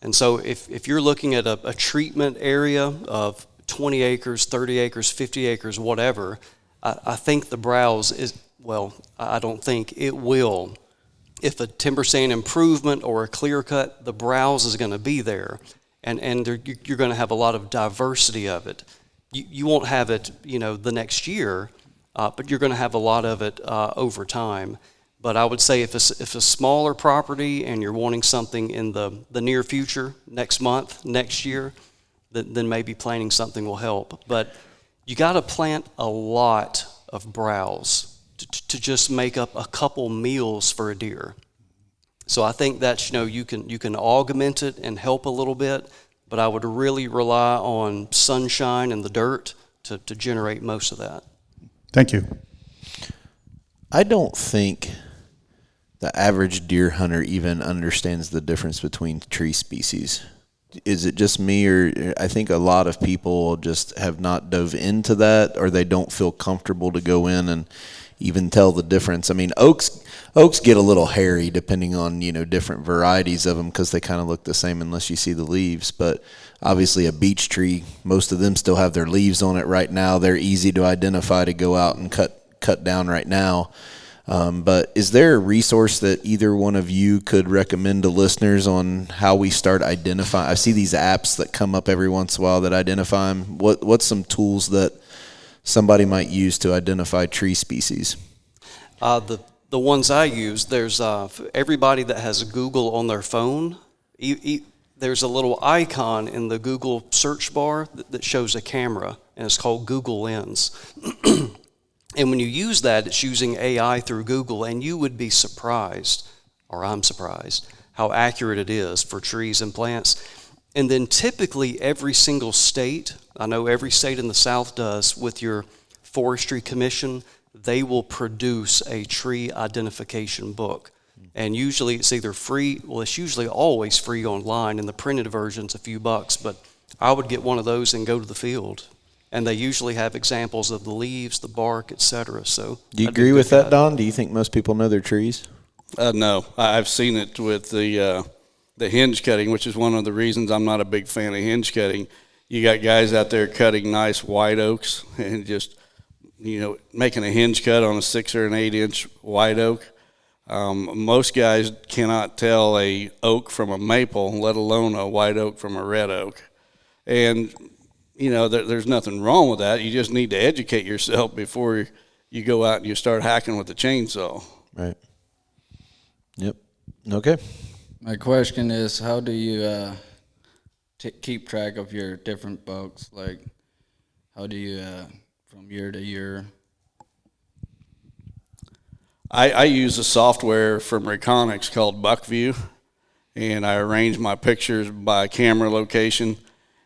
And so if you're looking at a treatment area of 20 acres, 30 acres, 50 acres, whatever, I think the browse is, well, I don't think it will. If a timber stand improvement or a clear cut, the browse is going to be there. And you're going to have a lot of diversity of it. You won't have it, the next year, but you're going to have a lot of it over time. But I would say if a smaller property and you're wanting something in the near future, next month, next year, then maybe planting something will help. But you got to plant a lot of browse to just make up a couple meals for a deer. So I think that you can augment it and help a little bit, but I would really rely on sunshine and the dirt to generate most of that. Thank you. I don't think the average deer hunter even understands the difference between tree species. Is it just me, or I think a lot of people just have not dove into that, or they don't feel comfortable to go in and even tell the difference? I mean, oaks get a little hairy depending on, different varieties of them, because they kind of look the same unless you see the leaves. But obviously a beech tree, most of them still have their leaves on it right now. They're easy to identify to go out and cut down right now. But is there a resource that either one of you could recommend to listeners on how we start identifying? I see these apps that come up every once in a while that identify them. What's some tools that somebody might use to identify tree species? The ones I use, there's everybody that has Google on their phone, there's a little icon in the Google search bar that shows a camera, and it's called Google Lens. And when you use that, it's using AI through Google, and you would be surprised, or I'm surprised, how accurate it is for trees and plants. And then typically every single state, I know every state in the South does, with your forestry commission, they will produce a tree identification book. And usually it's either free, well, it's usually always free online, and the printed version's a few bucks, but I would get one of those and go to the field. And they usually have examples of the leaves, the bark, etc. So, do you agree with that, Don? Do you think most people know their trees? No, I've seen it with the hinge cutting, which is one of the reasons I'm not a big fan of hinge cutting. You got guys out there cutting nice white oaks and just, making a hinge cut on a 6 or an 8 inch white oak. Most guys cannot tell a oak from a maple, let alone a white oak from a red oak. And there's nothing wrong with that. You just need to educate yourself before you go out and you start hacking with the chainsaw. Right. Yep. Okay. My question is, how do you keep track of your different bucks? Like, how do you, from year to year? I use a software from Reconics called BuckView, and I arrange my pictures by camera location,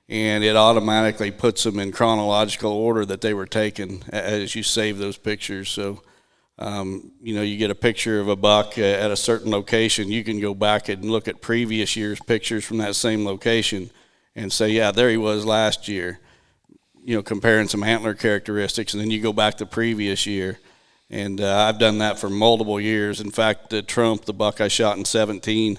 and it automatically puts them in chronological order that they were taken as you save those pictures. So, you get a picture of a buck at a certain location, you can go back and look at previous year's pictures from that same location and say, yeah, there he was last year, comparing some antler characteristics, and then you go back the previous year. And I've done that for multiple years. In fact, Trump, the buck I shot in 17,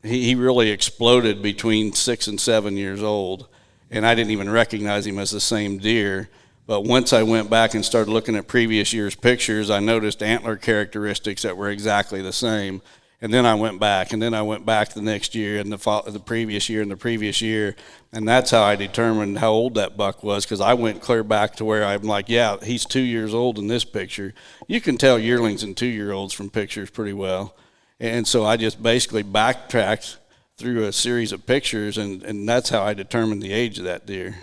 he really exploded between 6 and 7 years old, and I didn't even recognize him as the same deer. But once I went back and started looking at previous year's pictures, I noticed antler characteristics that were exactly the same. And then I went back, and then I went back the next year and the previous year and the previous year. And that's how I determined how old that buck was, because I went clear back to where I'm like, yeah, he's 2 years old in this picture. You can tell yearlings and 2-year-olds from pictures pretty well. And so I just basically backtracked through a series of pictures, and that's how I determined the age of that deer.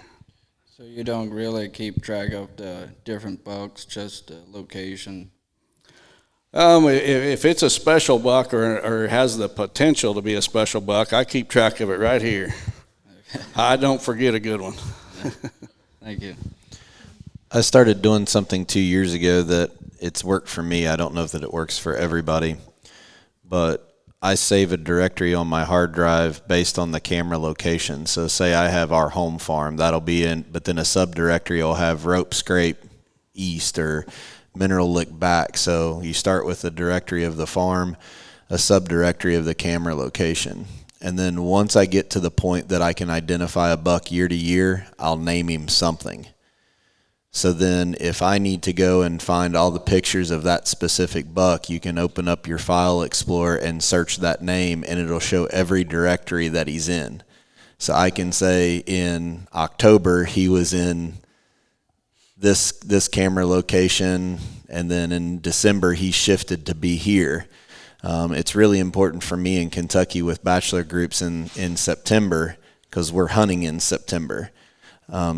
So you don't really keep track of the different bucks, just the location? If it's a special buck or has the potential to be a special buck, I keep track of it right here. I don't forget a good one. Thank you. I started doing something 2 years ago that it's worked for me. I don't know that it works for everybody, but I save a directory on my hard drive based on the camera location. So say I have our home farm, that'll be in, but then a subdirectory will have rope scrape east or mineral lick back. So you start with a directory of the farm, a subdirectory of the camera location. And then once I get to the point that I can identify a buck year to year, I'll name him something. So then if I need to go and find all the pictures of that specific buck, you can open up your file explorer and search that name, and it'll show every directory that he's in. So I can say in October he was in this camera location, and then in December he shifted to be here. It's really important for me in Kentucky with bachelor groups in September, because we're hunting in September.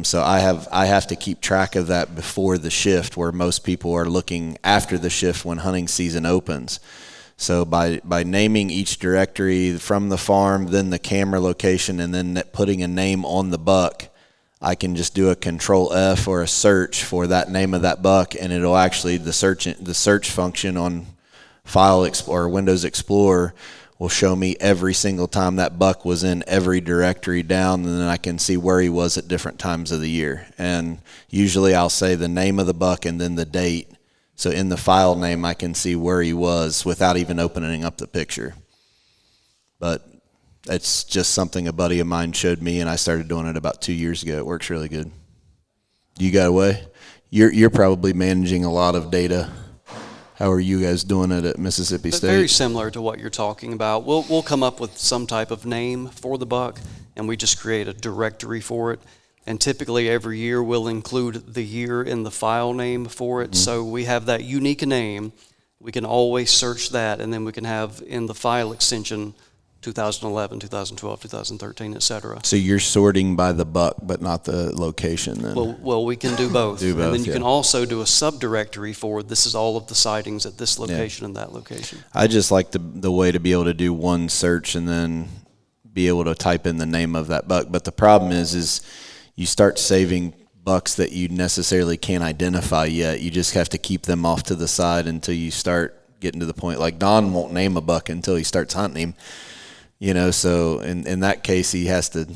So I have to keep track of that before the shift, where most people are looking after the shift when hunting season opens. So by naming each directory from the farm, then the camera location, and then putting a name on the buck, I can just do a Control F or a search for that name of that buck, and it'll actually, the search function on File Explorer, Windows Explorer, will show me every single time that buck was in every directory down, and then I can see where he was at different times of the year. And usually I'll say the name of the buck and then the date. So in the file name, I can see where he was without even opening up the picture. But it's just something a buddy of mine showed me, and I started doing it about 2 years ago. It works really good. You got a way? You're probably managing a lot of data. How are you guys doing it at Mississippi State? Very similar to what you're talking about. We'll come up with some type of name for the buck, and we just create a directory for it. And typically every year we'll include the year in the file name for it. Mm-hmm. So we have that unique name. We can always search that, and then we can have in the file extension 2011, 2012, 2013, etc. So you're sorting by the buck, but not the location then? Well, we can do both. And then you can also do a subdirectory for this is all of the sightings at this location and that location. I just like the way to be able to do one search and then be able to type in the name of that buck. But the problem is you start saving bucks that you necessarily can't identify yet. You just have to keep them off to the side until you start getting to the point. Like Don won't name a buck until he starts hunting him. You know, so in that case, he has to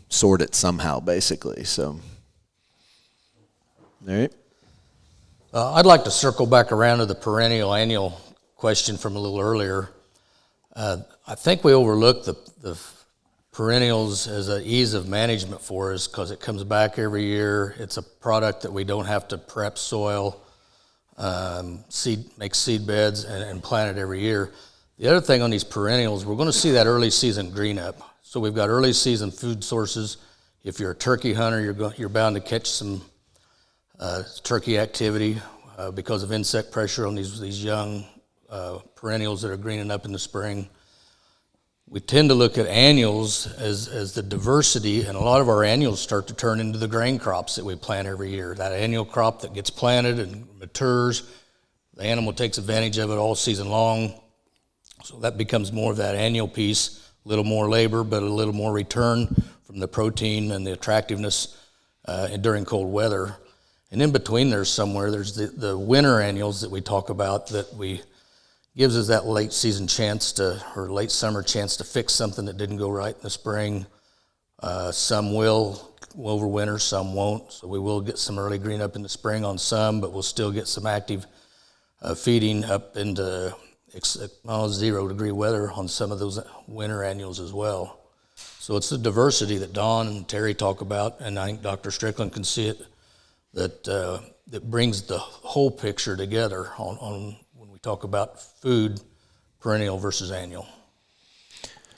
sort it somehow, basically. So, all right. I'd like to circle back around to the perennial annual question from a little earlier. I think we overlook the perennials as an ease of management for us because it comes back every year. It's a product that we don't have to prep soil, make seed beds, and plant it every year. The other thing on these perennials, we're going to see that early season green up. So we've got early season food sources. If you're a turkey hunter, you're bound to catch some turkey activity because of insect pressure on these young perennials that are greening up in the spring. We tend to look at annuals as the diversity, and a lot of our annuals start to turn into the grain crops that we plant every year. That annual crop that gets planted and matures, the animal takes advantage of it all season long. So that becomes more of that annual piece, a little more labor, but a little more return from the protein and the attractiveness during cold weather. And in between there somewhere, there's the winter annuals that we talk about that gives us that late season chance or late summer chance to fix something that didn't go right in the spring. Some will overwinter, some won't. So we will get some early green up in the spring on some, but we'll still get some active feeding up into 0-degree weather on some of those winter annuals as well. So it's the diversity that Don and Terry talk about, and I think Dr. Strickland can see it that brings the whole picture together on when we talk about food, perennial versus annual.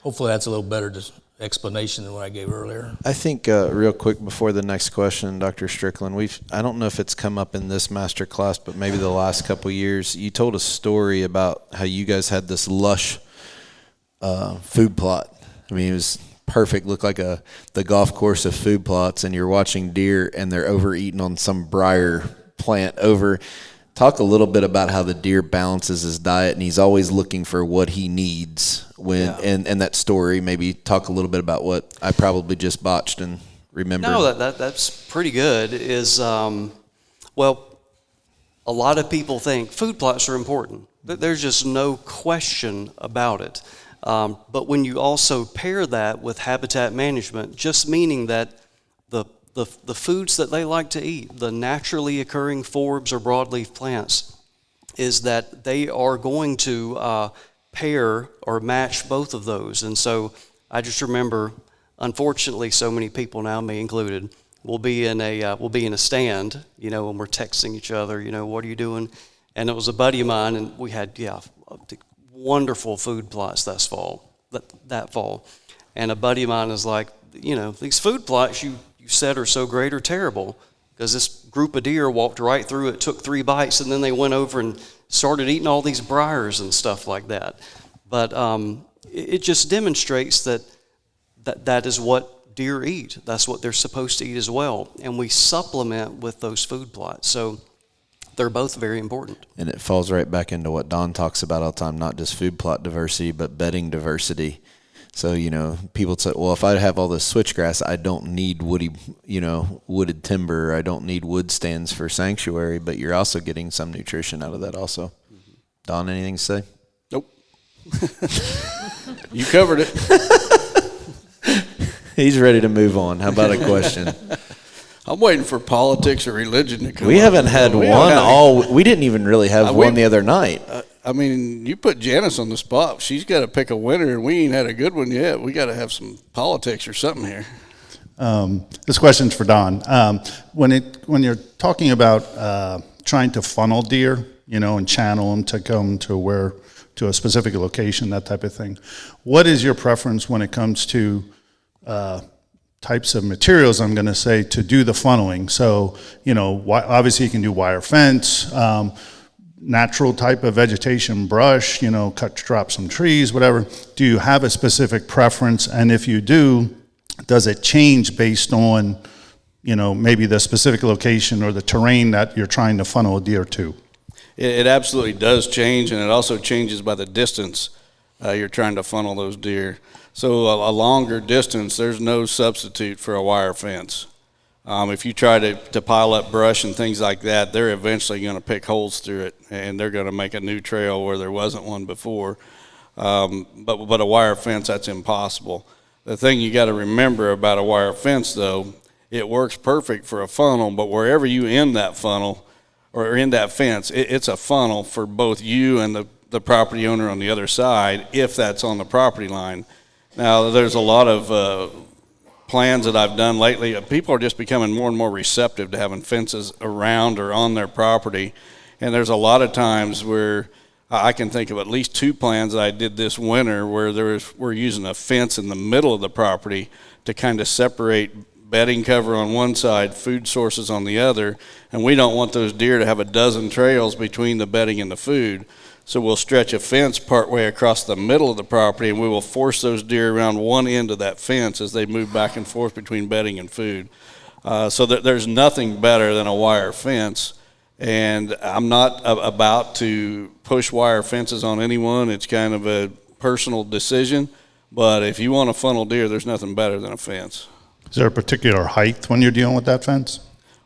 Hopefully that's a little better explanation than what I gave earlier. I think real quick before the next question, Dr. Strickland, I don't know if it's come up in this master class, but maybe the last couple of years, you told a story about how you guys had this lush food plot. I mean, it was perfect, looked like the golf course of food plots, and you're watching deer and they're overeating on some briar plant over. Talk a little bit about how the deer balances his diet, and he's always looking for what he needs and that story. Maybe talk a little bit about what I probably just botched and remembered. No, that's pretty good. Well, a lot of people think food plots are important. There's just no question about it. But when you also pair that with habitat management, just meaning that the foods that they like to eat, the naturally occurring forbs or broadleaf plants, is that they are going to pair or match both of those. And so I just remember, unfortunately, so many people now, me included, will be in a stand, when we're texting each other, what are you doing? And it was a buddy of mine, and we had wonderful food plots that fall. And a buddy of mine is like, these food plots you said are so great or terrible, because this group of deer walked right through it, took 3 bites, and then they went over and started eating all these briars and stuff like that. But it just demonstrates that is what deer eat. That's what they're supposed to eat as well. And we supplement with those food plots. So they're both very important. And it falls right back into what Don talks about all the time, not just food plot diversity, but bedding diversity. So, people say, well, if I have all this switchgrass, I don't need wooded timber. I don't need wood stands for sanctuary, but you're also getting some nutrition out of that also. Mm-hmm. Don, anything to say? Nope. You covered it. He's ready to move on. How about a question? I'm waiting for politics or religion to come. We haven't had one we didn't even really have one the other night. I mean, you put Janice on the spot. She's got to pick a winner, and we ain't had a good one yet. We got to have some politics or something here. This question's for Don. When you're talking about trying to funnel deer, and channel them to come to a specific location, that type of thing, what is your preference when it comes to types of materials, I'm going to say, to do the funneling? So, obviously you can do wire fence, natural type of vegetation, brush, drop some trees, whatever. Do you have a specific preference? And if you do, does it change based on, maybe the specific location or the terrain that you're trying to funnel a deer to? It absolutely does change, and it also changes by the distance you're trying to funnel those deer. So a longer distance, there's no substitute for a wire fence. If you try to pile up brush and things like that, they're eventually going to pick holes through it, and they're going to make a new trail where there wasn't one before. But a wire fence, that's impossible. The thing you got to remember about a wire fence, though, it works perfect for a funnel, but wherever you end that funnel or end that fence, it's a funnel for both you and the property owner on the other side, if that's on the property line. Now, there's a lot of plans that I've done lately. People are just becoming more and more receptive to having fences around or on their property. And there's a lot of times where I can think of at least 2 plans that I did this winter where we're using a fence in the middle of the property to kind of separate bedding cover on one side, food sources on the other. And we don't want those deer to have a dozen trails between the bedding and the food. So we'll stretch a fence partway across the middle of the property, and we will force those deer around one end of that fence as they move back and forth between bedding and food. So there's nothing better than a wire fence. And I'm not about to push wire fences on anyone. It's kind of a personal decision. But if you want to funnel deer, there's nothing better than a fence. Is there a particular height when you're dealing with that fence?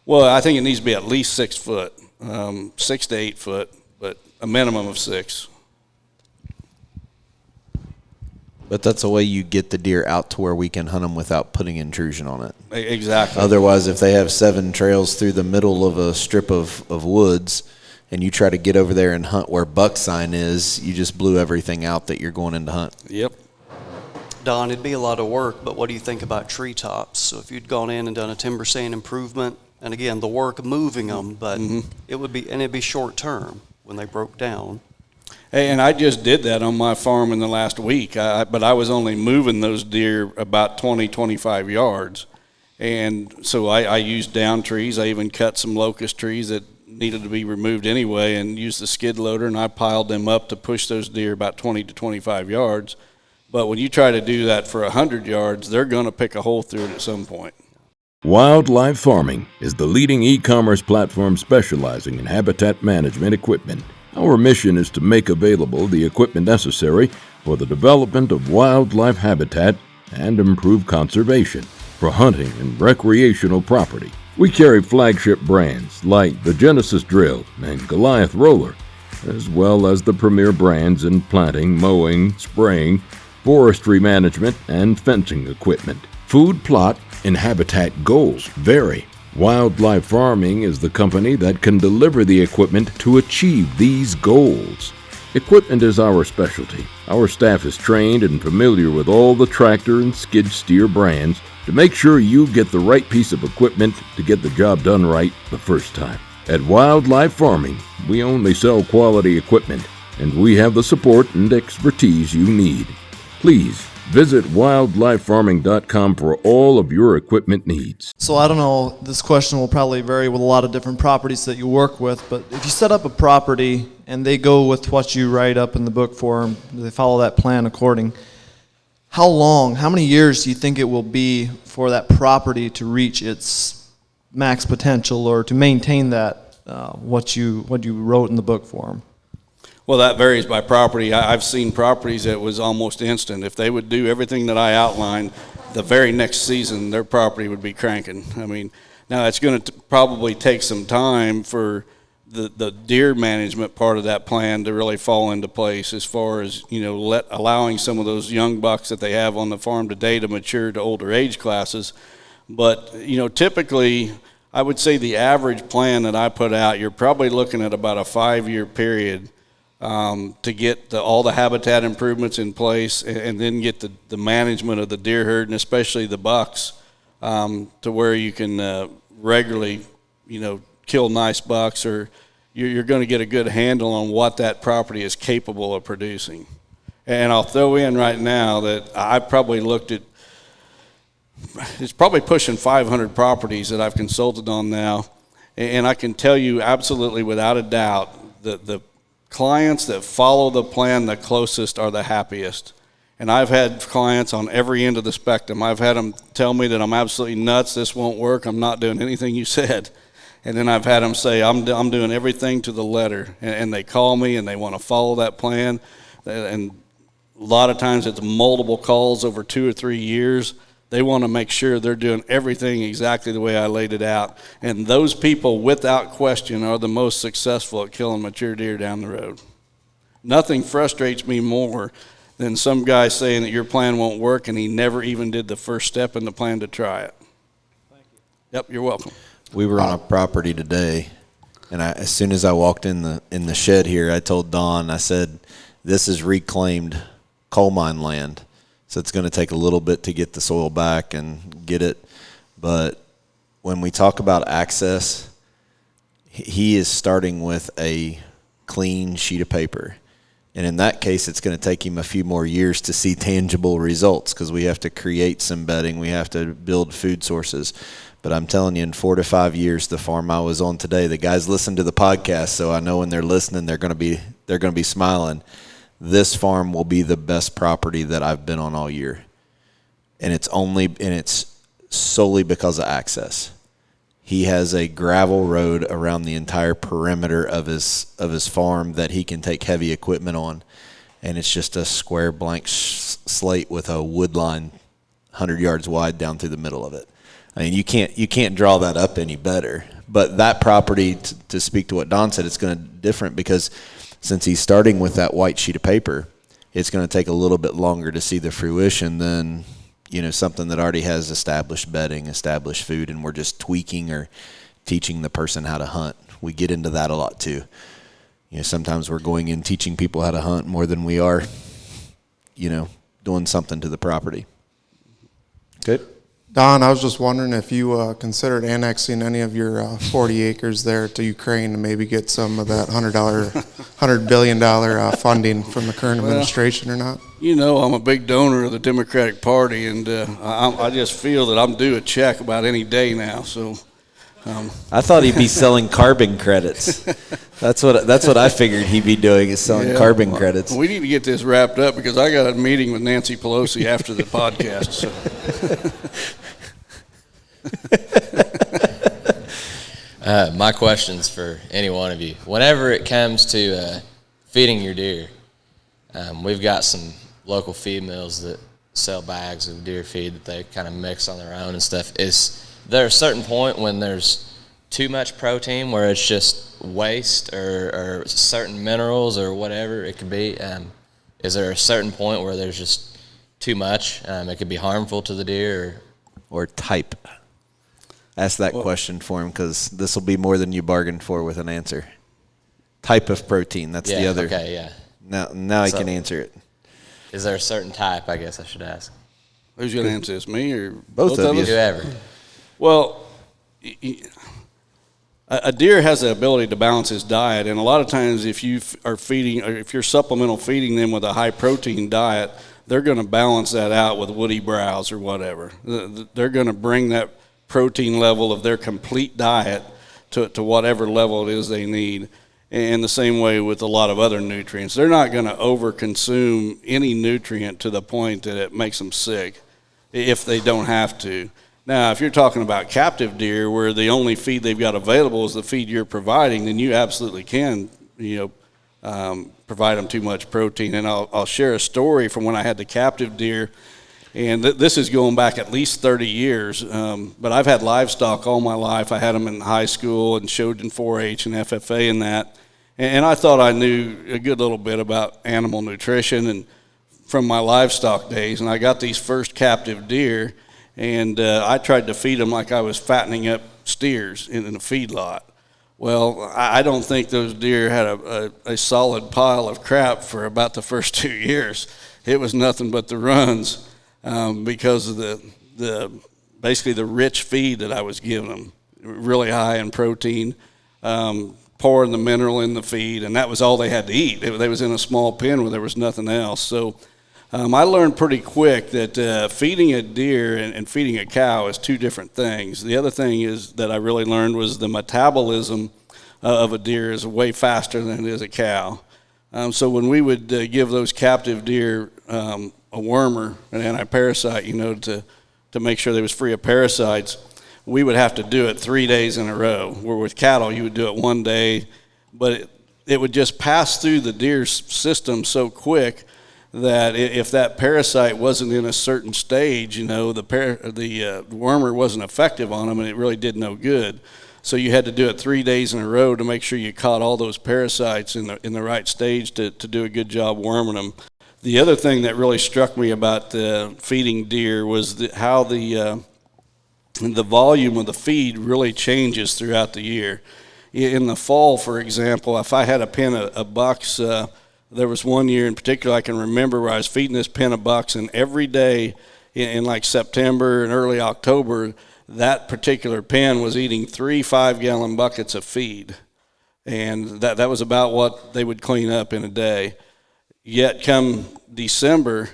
Well, I think it needs to be at least 6 foot, 6 to 8 foot. A minimum of 6. But that's a way you get the deer out to where we can hunt them without putting intrusion on it. Exactly. Otherwise, if they have 7 trails through the middle of a strip of woods and you try to get over there and hunt where buck sign is, you just blew everything out that you're going in to hunt. Yep. Don, it'd be a lot of work, but what do you think about treetops? So if you'd gone in and done a timber stand improvement And again, the work moving them, but it'd be short term when they broke down. Hey, and I just did that on my farm in the last week, but I was only moving those deer about 20, 25 yards. And so I used down trees. I even cut some locust trees that needed to be removed anyway and used the skid loader, and I piled them up to push those deer about 20 to 25 yards. But when you try to do that for 100 yards, they're going to pick a hole through it at some point. Wildlife Farming is the leading e-commerce platform specializing in habitat management equipment. Our mission is to make available the equipment necessary for the development of wildlife habitat and improve conservation for hunting and recreational property. We carry flagship brands like the Genesis Drill and Goliath Roller, as well as the premier brands in planting, mowing, spraying, forestry management, and fencing equipment. Food plot and habitat goals vary. Wildlife Farming is the company that can deliver the equipment to achieve these goals. Equipment is our specialty. Our staff is trained and familiar with all the tractor and skid steer brands to make sure you get the right piece of equipment to get the job done right the first time. At Wildlife Farming, we only sell quality equipment, and we have the support and expertise you need. Please visit wildlifefarming.com for all of your equipment needs. So I don't know, this question will probably vary with a lot of different properties that you work with, but if you set up a property and they go with what you write up in the book for them, they follow that plan according, how many years do you think it will be for that property to reach its max potential or to maintain that, what you wrote in the book for them? Well, that varies by property. I've seen properties that was almost instant. If they would do everything that I outlined, the very next season, their property would be cranking. I mean, now it's going to probably take some time for the deer management part of that plan to really fall into place as far as, allowing some of those young bucks that they have on the farm today to mature to older age classes. But, typically, I would say the average plan that I put out, you're probably looking at about a 5-year period to get all the habitat improvements in place and then get the management of the deer herd and especially the bucks to where you can regularly, kill nice bucks, or you're going to get a good handle on what that property is capable of producing. And I'll throw in right now that I probably looked at, it's probably pushing 500 properties that I've consulted on now, and I can tell you absolutely without a doubt that the clients that follow the plan the closest are the happiest. And I've had clients on every end of the spectrum. I've had them tell me that I'm absolutely nuts, this won't work, I'm not doing anything you said. And then I've had them say, I'm doing everything to the letter. And they call me and they want to follow that plan. And a lot of times it's multiple calls over 2 or 3 years. They want to make sure they're doing everything exactly the way I laid it out. And those people, without question, are the most successful at killing mature deer down the road. Nothing frustrates me more than some guy saying that your plan won't work and he never even did the first step in the plan to try it. Thank you. Yep, you're welcome. We were on a property today, and as soon as I walked in the shed here, I told Don, I said, this is reclaimed coal mine land. So it's going to take a little bit to get the soil back and get it. But when we talk about access, he is starting with a clean sheet of paper. And in that case, it's going to take him a few more years to see tangible results because we have to create some bedding. We have to build food sources. But I'm telling you, in 4 to 5 years, the farm I was on today, the guys listen to the podcast, so I know when they're listening, they're going to be smiling. This farm will be the best property that I've been on all year. And it's solely because of access. He has a gravel road around the entire perimeter of his farm that he can take heavy equipment on. And it's just a square blank slate with a wood line 100 yards wide down through the middle of it. I mean, you can't draw that up any better. But that property, to speak to what Don said, it's going to be different because since he's starting with that white sheet of paper, it's going to take a little bit longer to see the fruition than, something that already has established bedding, established food, and we're just tweaking or teaching the person how to hunt. We get into that a lot too. Sometimes we're going in teaching people how to hunt more than we are, doing something to the property. Okay. Don, I was just wondering if you considered annexing any of your 40 acres there to Ukraine to maybe get some of that $100 billion funding from the current administration or not? You know, I'm a big donor of the Democratic Party, and I just feel that I'm due a check about any day now. So, I thought he'd be selling carbon credits. That's what I figured he'd be doing, is selling carbon credits. We need to get this wrapped up because I got a meeting with Nancy Pelosi after the podcast. So. My question's for any one of you. Whenever it comes to feeding your deer, we've got some local feed mills that sell bags of deer feed that they kind of mix on their own and stuff. Is there a certain point when there's too much protein where it's just waste or certain minerals or whatever it could be? Is there a certain point where there's just too much? It could be harmful to the deer or type. Ask that question for him, because this will be more than you bargained for with an answer. Type of protein, that's the other. Okay, yeah. Now I can answer it. Is there a certain type, I guess I should ask? Who's going to answer this, me or both of you? Whoever. Well, a deer has the ability to balance his diet, and a lot of times if you are feeding, or if you're supplemental feeding them with a high protein diet, they're going to balance that out with woody browse or whatever. They're going to bring that protein level of their complete diet to whatever level it is they need. And the same way with a lot of other nutrients. They're not going to overconsume any nutrient to the point that it makes them sick if they don't have to. Now, if you're talking about captive deer where the only feed they've got available is the feed you're providing, then you absolutely can, provide them too much protein. And I'll share a story from when I had the captive deer. And this is going back at least 30 years, but I've had livestock all my life. I had them in high school and showed in 4-H and FFA and that. And I thought I knew a good little bit about animal nutrition and from my livestock days. And I got these first captive deer, and I tried to feed them like I was fattening up steers in a feedlot. Well, I don't think those deer had a solid pile of crap for about the first 2 years. It was nothing but the runs. Because of basically the rich feed that I was giving them, really high in protein, pouring the mineral in the feed, and that was all they had to eat. They was in a small pen where there was nothing else. So I learned pretty quick that feeding a deer and feeding a cow is two different things. The other thing is that I really learned was the metabolism of a deer is way faster than it is a cow. So when we would give those captive deer a wormer, an anti-parasite, to make sure they was free of parasites, we would have to do it 3 days in a row. Where with cattle, you would do it one day, but it would just pass through the deer's system so quick that if that parasite wasn't in a certain stage, the wormer wasn't effective on them, and it really did no good. So you had to do it 3 days in a row to make sure you caught all those parasites in the right stage to do a good job worming them. The other thing that really struck me about feeding deer was how the volume of the feed really changes throughout the year. In the fall, for example, if I had a pen of bucks, there was one year in particular I can remember where I was feeding this pen of bucks, and every day in like September and early October, that particular pen was eating 3 5-gallon buckets of feed. And that was about what they would clean up in a day. Yet come December,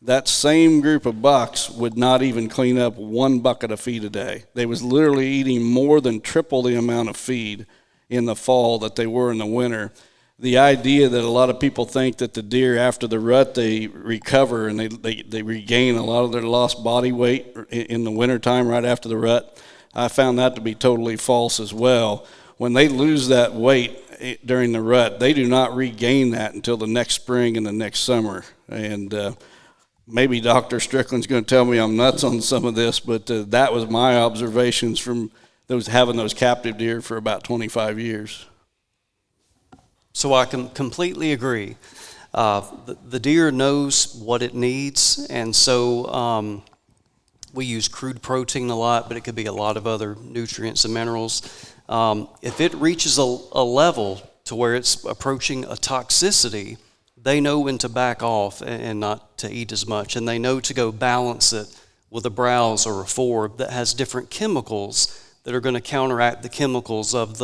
that same group of bucks would not even clean up 1 bucket of feed a day. They was literally eating more than triple the amount of feed in the fall that they were in the winter. The idea that a lot of people think that the deer after the rut, they recover and they regain a lot of their lost body weight in the wintertime right after the rut, I found that to be totally false as well. When they lose that weight during the rut, they do not regain that until the next spring and the next summer. And maybe Dr. Strickland's going to tell me I'm nuts on some of this, but that was my observations from having those captive deer for about 25 years. So I can completely agree. The deer knows what it needs, and so we use crude protein a lot, but it could be a lot of other nutrients and minerals. If it reaches a level to where it's approaching a toxicity, they know when to back off and not to eat as much, and they know to go balance it with a browse or a forb that has different chemicals that are going to counteract the chemicals of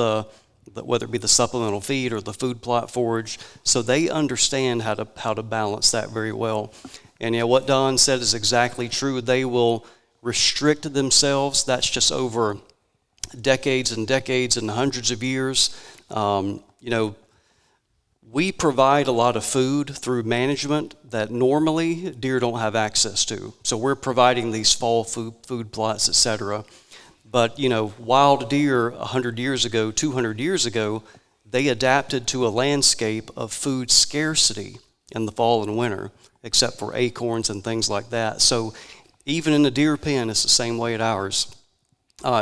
whether it be the supplemental feed or the food plot forage. So they understand how to balance that very well. And what Don said is exactly true. They will restrict themselves. That's just over decades and decades and hundreds of years. We provide a lot of food through management that normally deer don't have access to. So we're providing these fall food plots, et cetera. But, wild deer 100 years ago, 200 years ago, they adapted to a landscape of food scarcity in the fall and winter, except for acorns and things like that. So even in the deer pen, it's the same way at ours.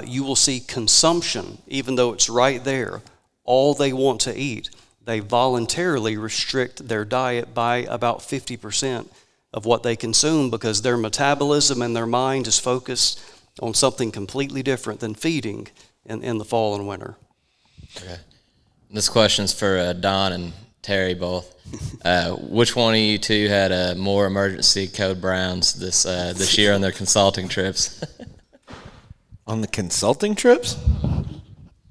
You will see consumption, even though it's right there, all they want to eat. They voluntarily restrict their diet by about 50% of what they consume because their metabolism and their mind is focused on something completely different than feeding in the fall and winter. Okay. This question's for Don and Terry both. Which one of you two had more emergency code browns this year on their consulting trips? On the consulting trips?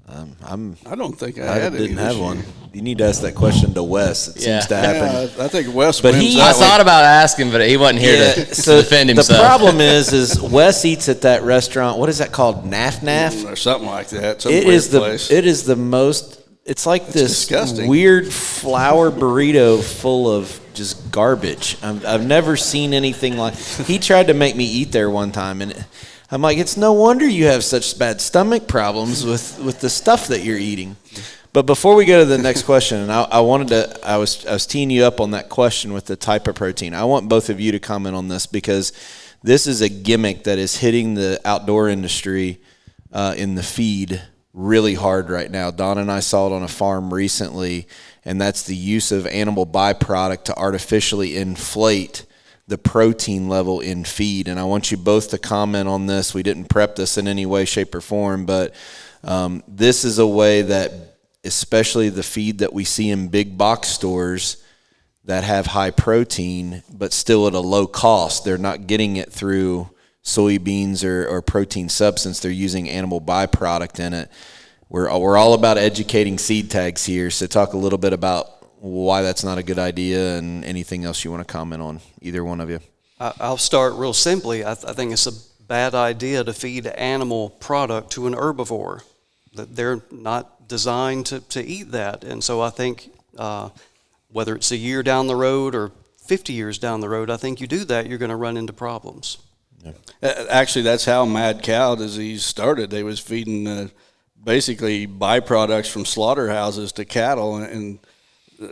I don't think I didn't have one. You need to ask that question to Wes. It seems to happen. Yeah, I think Wes But wins I thought about asking, but he wasn't here to defend himself. The problem is Wes eats at that restaurant. What is that called? Naf Naf? Or something like that. It is the most. It's like this disgusting. Weird flour burrito full of just garbage. I've never seen anything like. He tried to make me eat there one time, and I'm like, it's no wonder you have such bad stomach problems with the stuff that you're eating. But before we go to the next question, and I was teeing you up on that question with the type of protein. I want both of you to comment on this because this is a gimmick that is hitting the outdoor industry in the feed really hard right now. Don and I saw it on a farm recently, and that's the use of animal byproduct to artificially inflate the protein level in feed. And I want you both to comment on this. We didn't prep this in any way, shape, or form, but this is a way that especially the feed that we see in big box stores that have high protein, but still at a low cost. They're not getting it through soybeans or protein substance. They're using animal byproduct in it. We're all about educating seed tags here. So talk a little bit about why that's not a good idea and anything else you want to comment on, either one of you. I'll start real simply. I think it's a bad idea to feed animal product to an herbivore. They're not designed to eat that. And so I think whether it's a year down the road or 50 years down the road, I think you do that, you're going to run into problems. Yeah. Actually, that's how mad cow disease started. They was feeding basically byproducts from slaughterhouses to cattle, and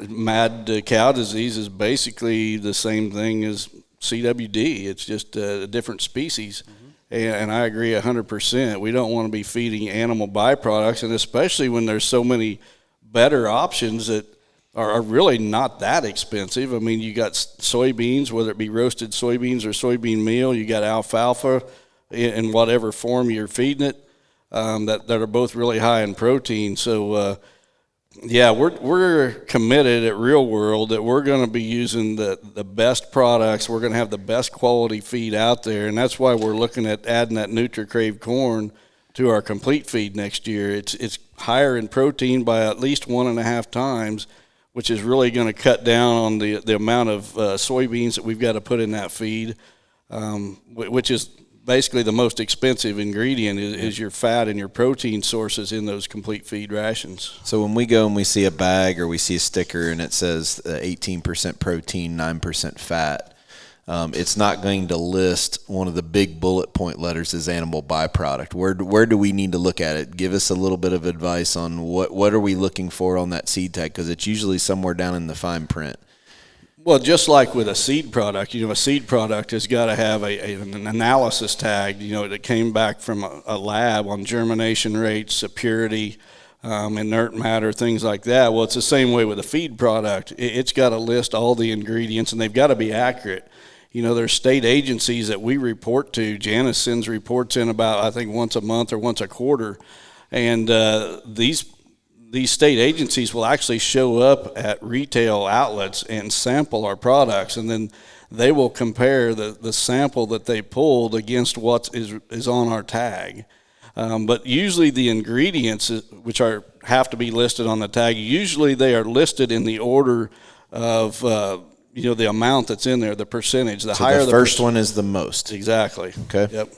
mad cow disease is basically the same thing as CWD. It's just a different species. And I agree 100%. We don't want to be feeding animal byproducts, and especially when there's so many better options that are really not that expensive. I mean, you got soybeans, whether it be roasted soybeans or soybean meal. You got alfalfa in whatever form you're feeding it, that are both really high in protein. So, yeah, we're committed at Real World that we're going to be using the best products. We're going to have the best quality feed out there, and that's why we're looking at adding that NutriCrave corn to our complete feed next year. It's higher in protein by at least 1.5 times, which is really going to cut down on the amount of soybeans that we've got to put in that feed, which is basically the most expensive ingredient is your fat and your protein sources in those complete feed rations. So when we go and we see a bag or we see a sticker and it says 18% protein, 9% fat, it's not going to list one of the big bullet point letters as animal byproduct. Where do we need to look at it? Give us a little bit of advice on what are we looking for on that seed tag, because it's usually somewhere down in the fine print. Well, just like with a seed product, a seed product has got to have an analysis tag, that came back from a lab on germination rates, purity, inert matter, things like that. Well, it's the same way with a feed product. It's got to list all the ingredients, and they've got to be accurate. There's state agencies that we report to. Janice sends reports in about, I think, once a month or once a quarter, and these state agencies will actually show up at retail outlets and sample our products, and then they will compare the sample that they pulled against what is on our tag. But usually the ingredients, which have to be listed on the tag, usually they are listed in the order of the amount that's in there, the percentage. The higher the first one is the most. Exactly. Okay. Yep.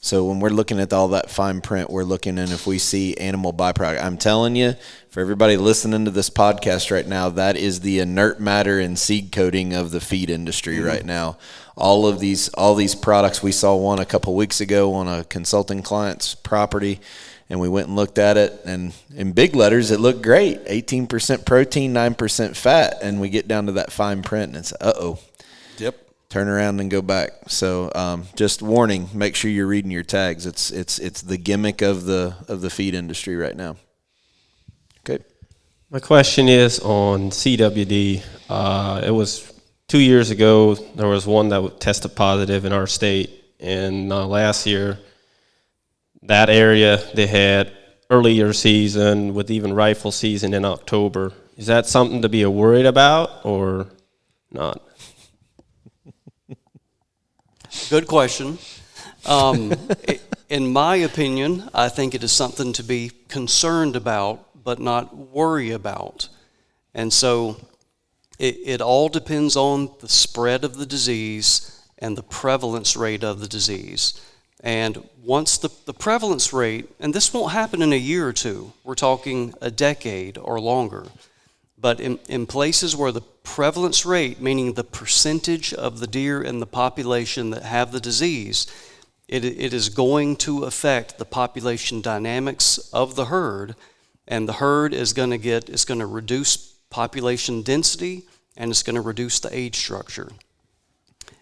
So when we're looking at all that fine print, we're looking, and if we see animal byproduct, I'm telling you, for everybody listening to this podcast right now, that is the inert matter and seed coating of the feed industry right now. All these products, we saw one a couple weeks ago on a consulting client's property, and we went and looked at it, and in big letters, it looked great, 18% protein, 9% fat, and we get down to that fine print, and it's, uh-oh. Yep. Turn around and go back. So just warning, make sure you're reading your tags. It's the gimmick of the feed industry right now. Okay. My question is on CWD. It was 2 years ago, there was one that tested positive in our state, and last year, that area, they had earlier season with even rifle season in October. Is that something to be worried about or not? Good question. In my opinion, I think it is something to be concerned about, but not worry about. And so it all depends on the spread of the disease and the prevalence rate of the disease. And once the prevalence rate, and this won't happen in a year or two, we're talking a decade or longer. But in places where the prevalence rate, meaning the percentage of the deer in the population that have the disease, it is going to affect the population dynamics of the herd, and the herd is going to reduce population density, and it's going to reduce the age structure.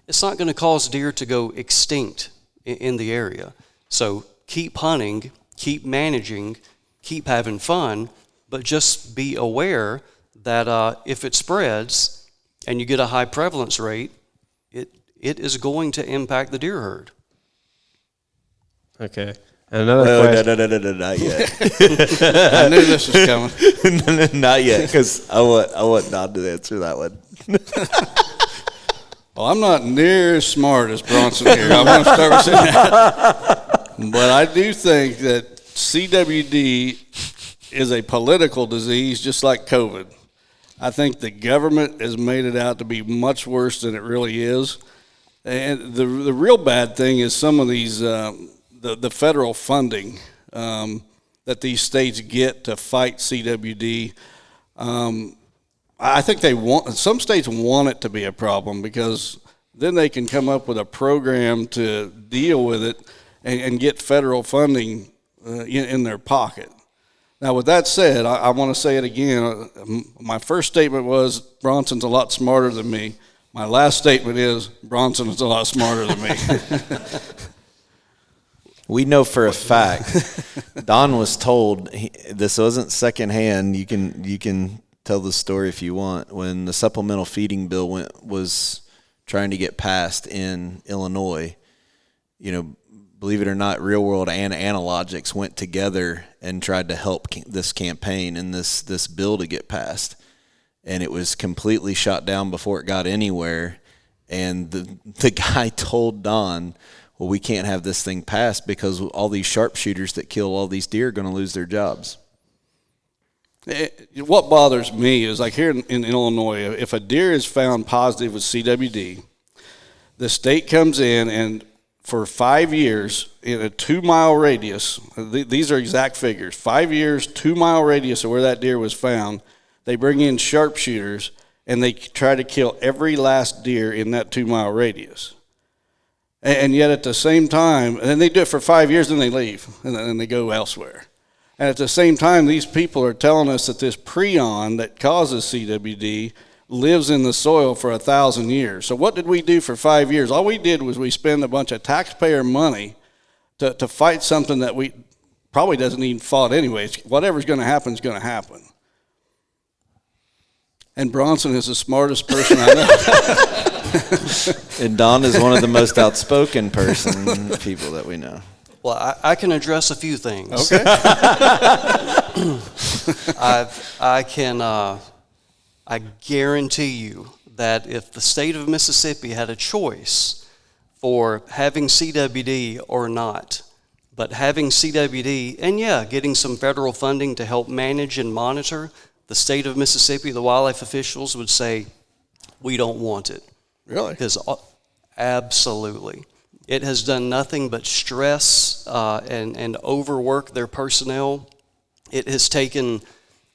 It's not going to cause deer to go extinct in the area. So keep hunting, keep managing, keep having fun, but just be aware that if it spreads and you get a high prevalence rate, it is going to impact the deer herd. Okay. And another question. No, not yet. I knew this was coming. Not yet, because I want Don to answer that one. Well, I'm not near as smart as Bronson here. I want to start with saying that. But I do think that CWD is a political disease just like COVID. I think the government has made it out to be much worse than it really is. And the real bad thing is some of these, the federal funding that these states get to fight CWD. I think some states want it to be a problem because then they can come up with a program to deal with it and get federal funding in their pocket. Now, with that said, I want to say it again. My first statement was Bronson's a lot smarter than me. My last statement is Bronson is a lot smarter than me. We know for a fact, Don was told, this wasn't secondhand. You can tell the story if you want. When the supplemental feeding bill was trying to get passed in Illinois, believe it or not, Real World and Analogics went together and tried to help this campaign and this bill to get passed. And it was completely shot down before it got anywhere. And the guy told Don, well, we can't have this thing passed because all these sharpshooters that kill all these deer are going to lose their jobs. What bothers me is, like here in Illinois, if a deer is found positive with CWD, the state comes in and for 5 years in a 2-mile radius, these are exact figures, 5 years, 2-mile radius of where that deer was found, they bring in sharpshooters and they try to kill every last deer in that 2-mile radius. And yet at the same time, and they do it for 5 years, then they leave and then they go elsewhere. And at the same time, these people are telling us that this prion that causes CWD lives in the soil for 1,000 years. So what did we do for 5 years? All we did was we spend a bunch of taxpayer money to fight something that we probably doesn't even fought anyways. Whatever's going to happen is going to happen. And Bronson is the smartest person I know. And Don is one of the most outspoken people that we know. Well, I can address a few things. Okay. I guarantee you that if the state of Mississippi had a choice for having CWD or not, but having CWD, and yeah, getting some federal funding to help manage and monitor, the state of Mississippi, the wildlife officials would say, we don't want it. Really? Because absolutely. It has done nothing but stress and overwork their personnel. It has taken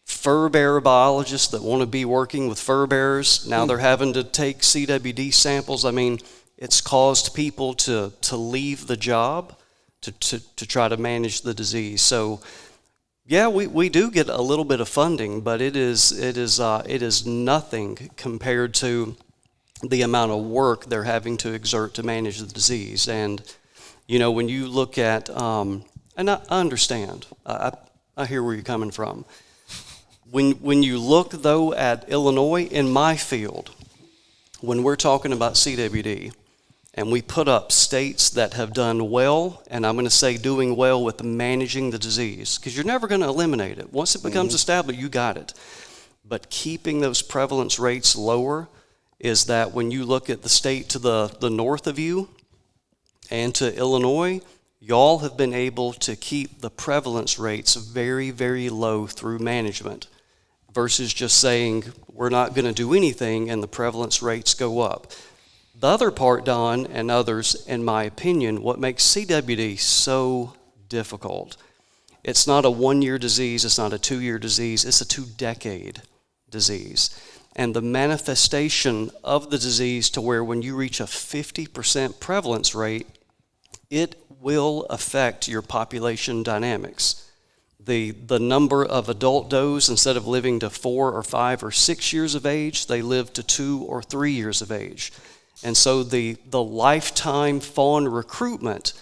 fur bearer biologists that want to be working with fur bearers. Now they're having to take CWD samples. I mean, it's caused people to leave the job to try to manage the disease. So, yeah, we do get a little bit of funding, but it is nothing compared to the amount of work they're having to exert to manage the disease. And, you know, when you look at, and I understand, I hear where you're coming from. When you look, though, at Illinois, in my field, when we're talking about CWD, and we put up states that have done well, and I'm going to say doing well with managing the disease, because you're never going to eliminate it. Once it becomes established, you got it. But keeping those prevalence rates lower is that when you look at the state to the north of you and to Illinois, y'all have been able to keep the prevalence rates very, very low through management versus just saying we're not going to do anything and the prevalence rates go up. The other part, Don, and others, in my opinion, what makes CWD so difficult, it's not a 1-year disease, it's not a 2-year disease, it's a 2-decade disease. And the manifestation of the disease to where when you reach a 50% prevalence rate, it will affect your population dynamics. The number of adult does, instead of living to 4 or 5 or 6 years of age, they live to 2 or 3 years of age. And so the lifetime fawn recruitment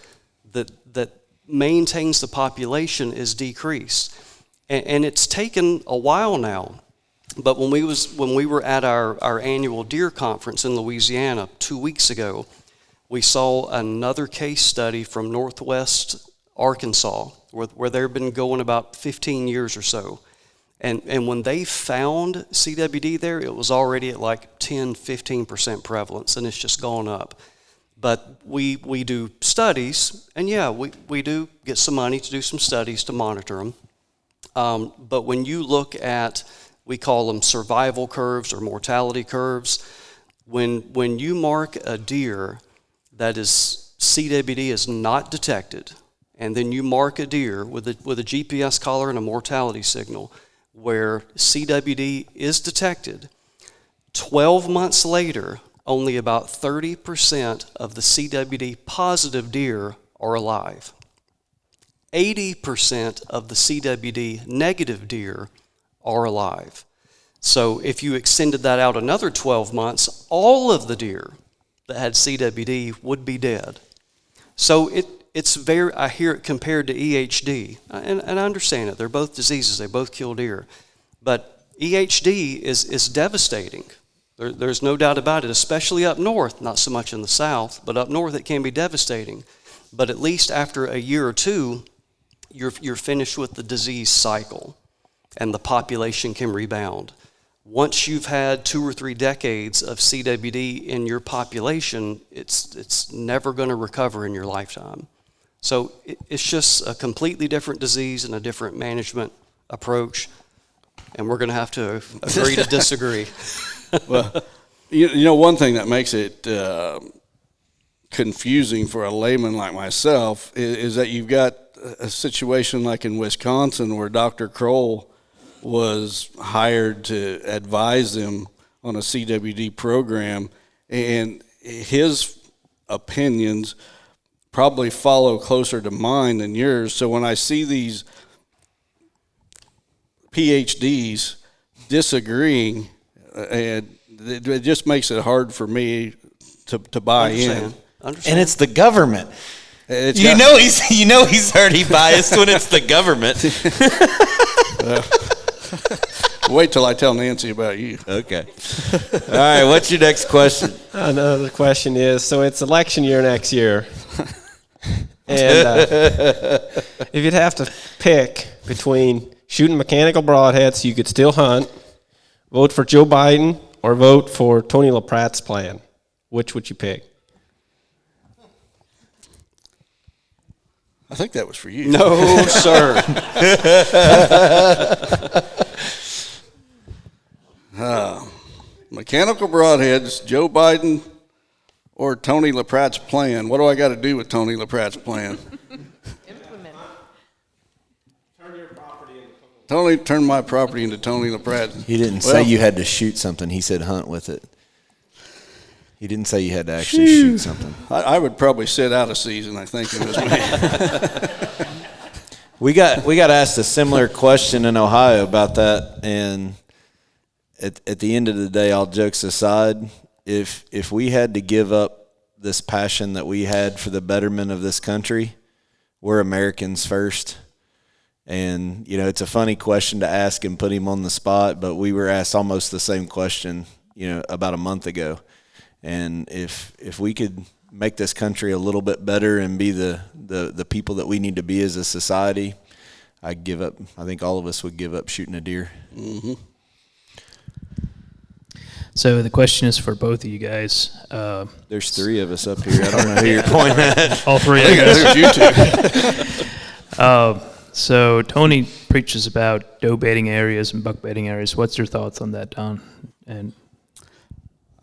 that maintains the population is decreased. And it's taken a while now. But when we were at our annual deer conference in Louisiana 2 weeks ago, we saw another case study from Northwest Arkansas where they've been going about 15 years or so. And when they found CWD there, it was already at like 10, 15% prevalence, and it's just gone up. But we do studies, and yeah, we do get some money to do some studies to monitor them. But when you look at, we call them survival curves or mortality curves, when you mark a deer that is CWD is not detected, and then you mark a deer with a GPS collar and a mortality signal, where CWD is detected, 12 months later, only about 30% of the CWD positive deer are alive. 80% of the CWD negative deer are alive. So if you extended that out another 12 months, all of the deer that had CWD would be dead. So it's very, I hear it compared to EHD, and I understand it. They're both diseases. They both kill deer. But EHD is devastating. There's no doubt about it, especially up north, not so much in the south, but up north it can be devastating. But at least after a year or two, you're finished with the disease cycle, and the population can rebound. Once you've had 2 or 3 decades of CWD in your population, it's never going to recover in your lifetime. So it's just a completely different disease and a different management approach, and we're going to have to agree to disagree. Well, you know, one thing that makes it confusing for a layman like myself is that you've got a situation like in Wisconsin where Dr. Kroll was hired to advise them on a CWD program, and his opinions probably follow closer to mine than yours. So when I see these PhDs disagreeing, and it just makes it hard for me to buy in. And it's the government. You know he's already biased when it's the government. Wait till I tell Nancy about you. Okay. All right, what's your next question? Another question is, so it's election year next year. And if you'd have to pick between shooting mechanical broadheads so you could still hunt, vote for Joe Biden, or vote for Tony LaPratte's plan? Which would you pick? I think that was for you. No, sir. Mechanical broadheads, Joe Biden or Tony LaPratte's plan? What do I got to do with Tony LaPratte's plan? Tony turned my property into Tony LaPratte. He didn't say you had to shoot something. He said hunt with it. He didn't say you had to actually shoot something. I would probably sit out a season, I think it was me. We got asked a similar question in Ohio about that, and at the end of the day, all jokes aside, if we had to give up this passion that we had for the betterment of this country, we're Americans first. And, you know, it's a funny question to ask and put him on the spot, but we were asked almost the same question, you know, about a month ago. And if we could make this country a little bit better and be the people that we need to be as a society, I'd give up. I think all of us would give up shooting a deer. Mm-hmm. So the question is for both of you guys. There's three of us up here. I don't know who you're pointing at. All three of you guys. You two. So Tony preaches about doe bedding areas and buck bedding areas. What's your thoughts on that, Don? And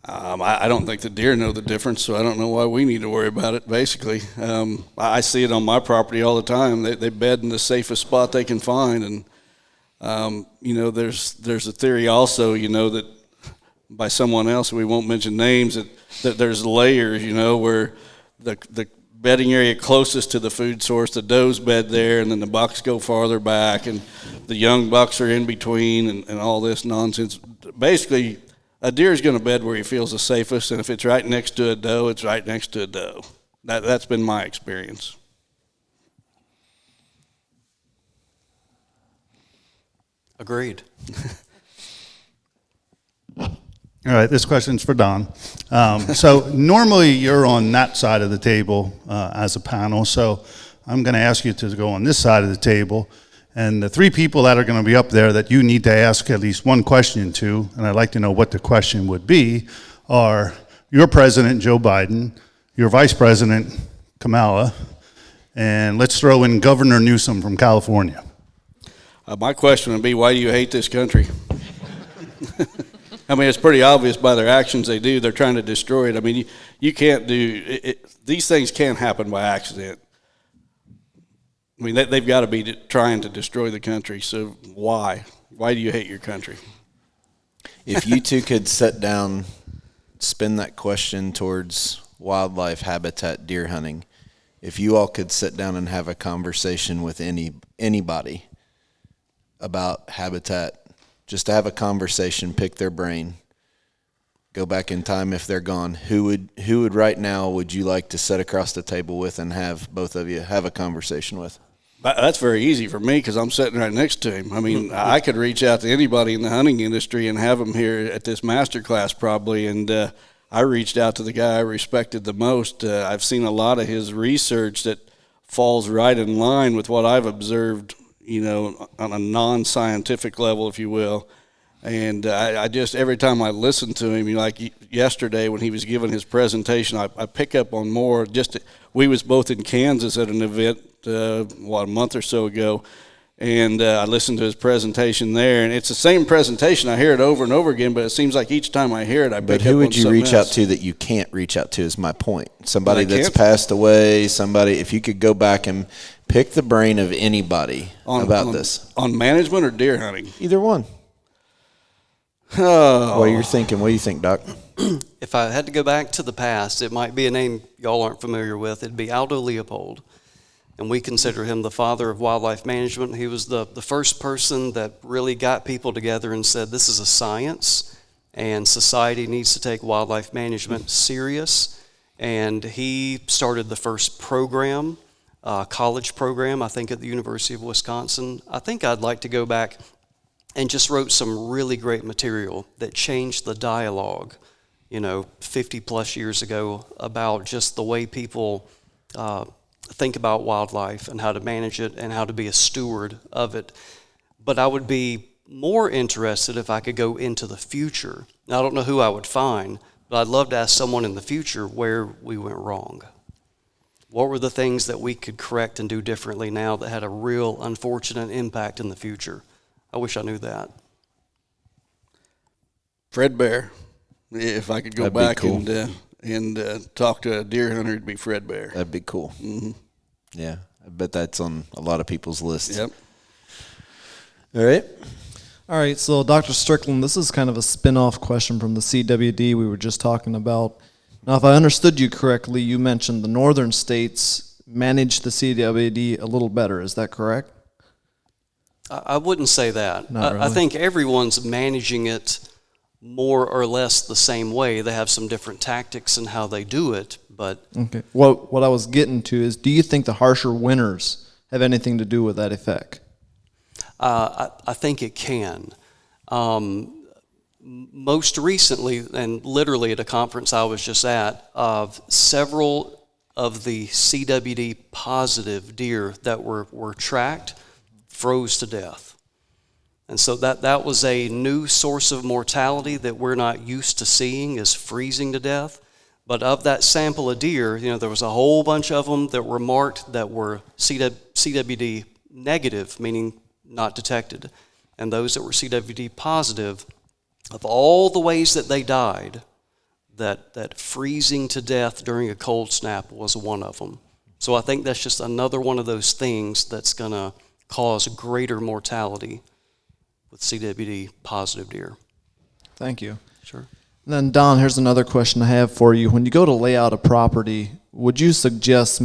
I don't think the deer know the difference, so I don't know why we need to worry about it, basically. I see it on my property all the time. They bed in the safest spot they can find. And, you know, there's a theory also, you know, that by someone else, we won't mention names, that there's layers, you know, where the bedding area closest to the food source, the does bed there, and then the bucks go farther back, and the young bucks are in between, and all this nonsense. Basically, a deer is going to bed where he feels the safest, and if it's right next to a doe, it's right next to a doe. That's been my experience. Agreed. All right, this question's for Don. So normally you're on that side of the table as a panel, so I'm going to ask you to go on this side of the table. And the three people that are going to be up there that you need to ask at least one question to, and I'd like to know what the question would be, are your president, Joe Biden, your vice president, Kamala, and let's throw in Governor Newsom from California. My question would be, why do you hate this country? I mean, it's pretty obvious by their actions they do. They're trying to destroy it. I mean, you can't do it. These things can't happen by accident. I mean, they've got to be trying to destroy the country. So why? Why do you hate your country? If you two could sit down, spin that question towards wildlife habitat, deer hunting. If you all could sit down and have a conversation with anybody about habitat, just to have a conversation, pick their brain, go back in time if they're gone, who would right now would you like to sit across the table with and have both of you have a conversation with? That's very easy for me because I'm sitting right next to him. I mean, I could reach out to anybody in the hunting industry and have them here at this master class probably. And I reached out to the guy I respected the most. I've seen a lot of his research that falls right in line with what I've observed, you know, on a non-scientific level, if you will. And I just, every time I listen to him, you know, like yesterday when he was giving his presentation, I pick up on more. We was both in Kansas at an event, a month or so ago, and I listened to his presentation there, and it's the same presentation. I hear it over and over again, but it seems like each time I hear it, I pick up on something else. But who would you reach out to that you can't reach out to is my point. Somebody that's passed away, somebody, if you could go back and pick the brain of anybody about this. On management or deer hunting? Either one. Oh. What you're thinking? What do you think, Doc? If I had to go back to the past, it might be a name y'all aren't familiar with. It'd be Aldo Leopold. And we consider him the father of wildlife management. He was the first person that really got people together and said, this is a science, and society needs to take wildlife management serious. And he started the first program, college program, I think at the University of Wisconsin. I think I'd like to go back and just wrote some really great material that changed the dialogue, 50 plus years ago about just the way people think about wildlife and how to manage it and how to be a steward of it. But I would be more interested if I could go into the future. Now, I don't know who I would find, but I'd love to ask someone in the future where we went wrong. What were the things that we could correct and do differently now that had a real unfortunate impact in the future? I wish I knew that. Fred Bear. If I could go That'd be back cool. and talk to a deer hunter, it'd be Fred Bear. That'd be cool. Mm-hmm. Yeah, I bet that's on a lot of people's lists. Yep. All right. All right, so Dr. Strickland, this is kind of a spin-off question from the CWD we were just talking about. Now, if I understood you correctly, you mentioned the northern states manage the CWD a little better. Is that correct? I wouldn't say that. Not I really. think everyone's managing it more or less the same way. They have some different tactics in how they do it, but Okay. What I was getting to is, do you think the harsher winters have anything to do with that effect? I think it can. Most recently, and literally at a conference I was just at, several of the CWD positive deer that were tracked froze to death. And so that was a new source of mortality that we're not used to seeing, is freezing to death. But of that sample of deer, there was a whole bunch of them that were marked that were CWD negative, meaning not detected. And those that were CWD positive, of all the ways that they died, that freezing to death during a cold snap was one of them. So I think that's just another one of those things that's going to cause greater mortality with CWD positive deer. Thank you. Sure. And then, Don, here's another question I have for you. When you go to lay out a property, would you suggest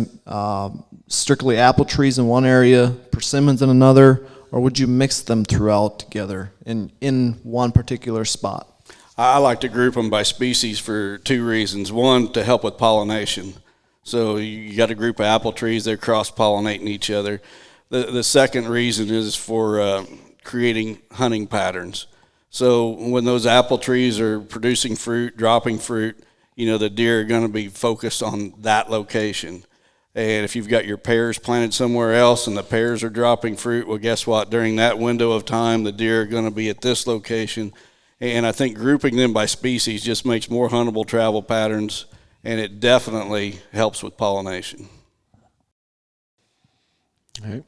strictly apple trees in one area, persimmons in another, or would you mix them throughout together in one particular spot? I like to group them by species for two reasons. One, to help with pollination. So you got a group of apple trees, they're cross-pollinating each other. The second reason is for creating hunting patterns. So when those apple trees are producing fruit, dropping fruit, the deer are going to be focused on that location. And if you've got your pears planted somewhere else and the pears are dropping fruit, well, guess what? During that window of time, the deer are going to be at this location. And I think grouping them by species just makes more huntable travel patterns, and it definitely helps with pollination. All right.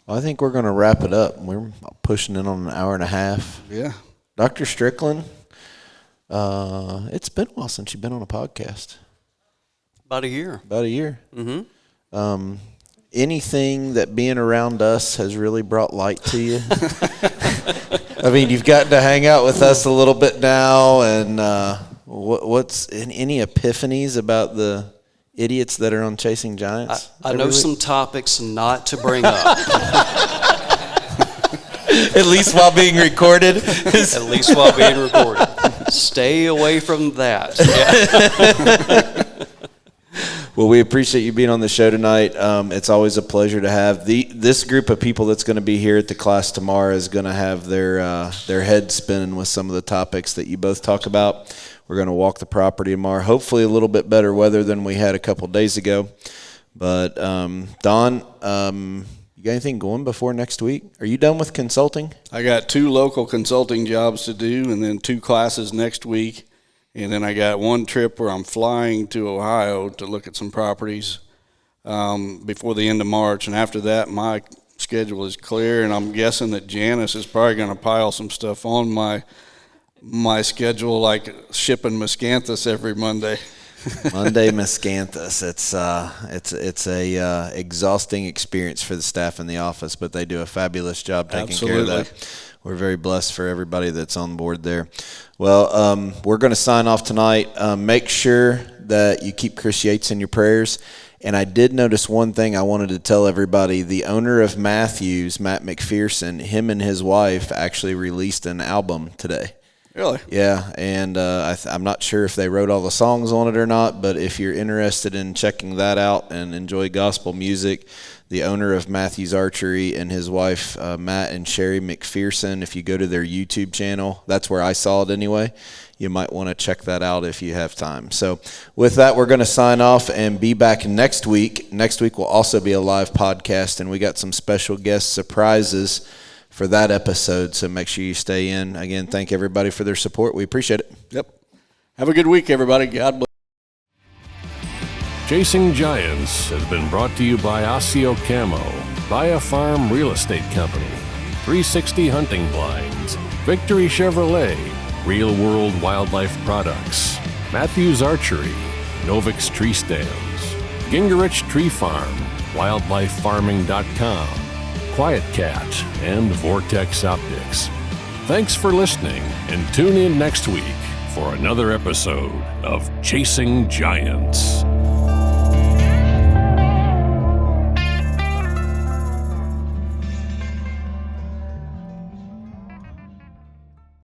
Well, I think we're going to wrap it up. We're pushing in on an hour and a half. Yeah. Dr. Strickland, it's been a while since you've been on a podcast. About a year. About a year. Mm-hmm. Anything that being around us has really brought light to you? I mean, you've gotten to hang out with us a little bit now, and what's any epiphanies about the idiots that are on Chasing Giants? I know some topics not to bring up. At least while being recorded? At least while being recorded. Stay away from that. Yeah. Well, we appreciate you being on the show tonight. It's always a pleasure to have this group of people that's going to be here at the class tomorrow is going to have their head spinning with some of the topics that you both talk about. We're going to walk the property tomorrow. Hopefully a little bit better weather than we had a couple days ago. But Don, you got anything going before next week? Are you done with consulting? I got 2 local consulting jobs to do and then 2 classes next week. And then I got one trip where I'm flying to Ohio to look at some properties before the end of March. And after that, my schedule is clear. And I'm guessing that Janice is probably going to pile some stuff on my schedule, like shipping miscanthus every Monday. Monday miscanthus. It's a exhausting experience for the staff in the office, but they do a fabulous job taking care of that. We're very blessed for everybody that's on board there. Well, we're going to sign off tonight. Make sure that you keep Chris Yates in your prayers. And I did notice one thing I wanted to tell everybody. The owner of Matthews, Matt McPherson, him and his wife actually released an album today. Really? Yeah, and I'm not sure if they wrote all the songs on it or not, but if you're interested in checking that out and enjoy gospel music, the owner of Matthews Archery and his wife, Matt and Sherry McPherson, if you go to their YouTube channel, that's where I saw it anyway. You might want to check that out if you have time. So with that, we're going to sign off and be back next week. Next week will also be a live podcast, and we got some special guest surprises that episode. So make sure you stay in. Again, thank everybody for their support. We appreciate it. Yep. Have a good week, everybody. God bless. Chasing Giants has been brought to you by Osseo Camo, Via Farm Real Estate Company, 360 Hunting Blinds, Victory Chevrolet, Real World Wildlife Products, Matthews Archery, Novix Tree Stands, Gingerich Tree Farm, WildlifeFarming.com, Quiet Cat, and Vortex Optics. Thanks for listening, and tune in next week for another episode of Chasing Giants.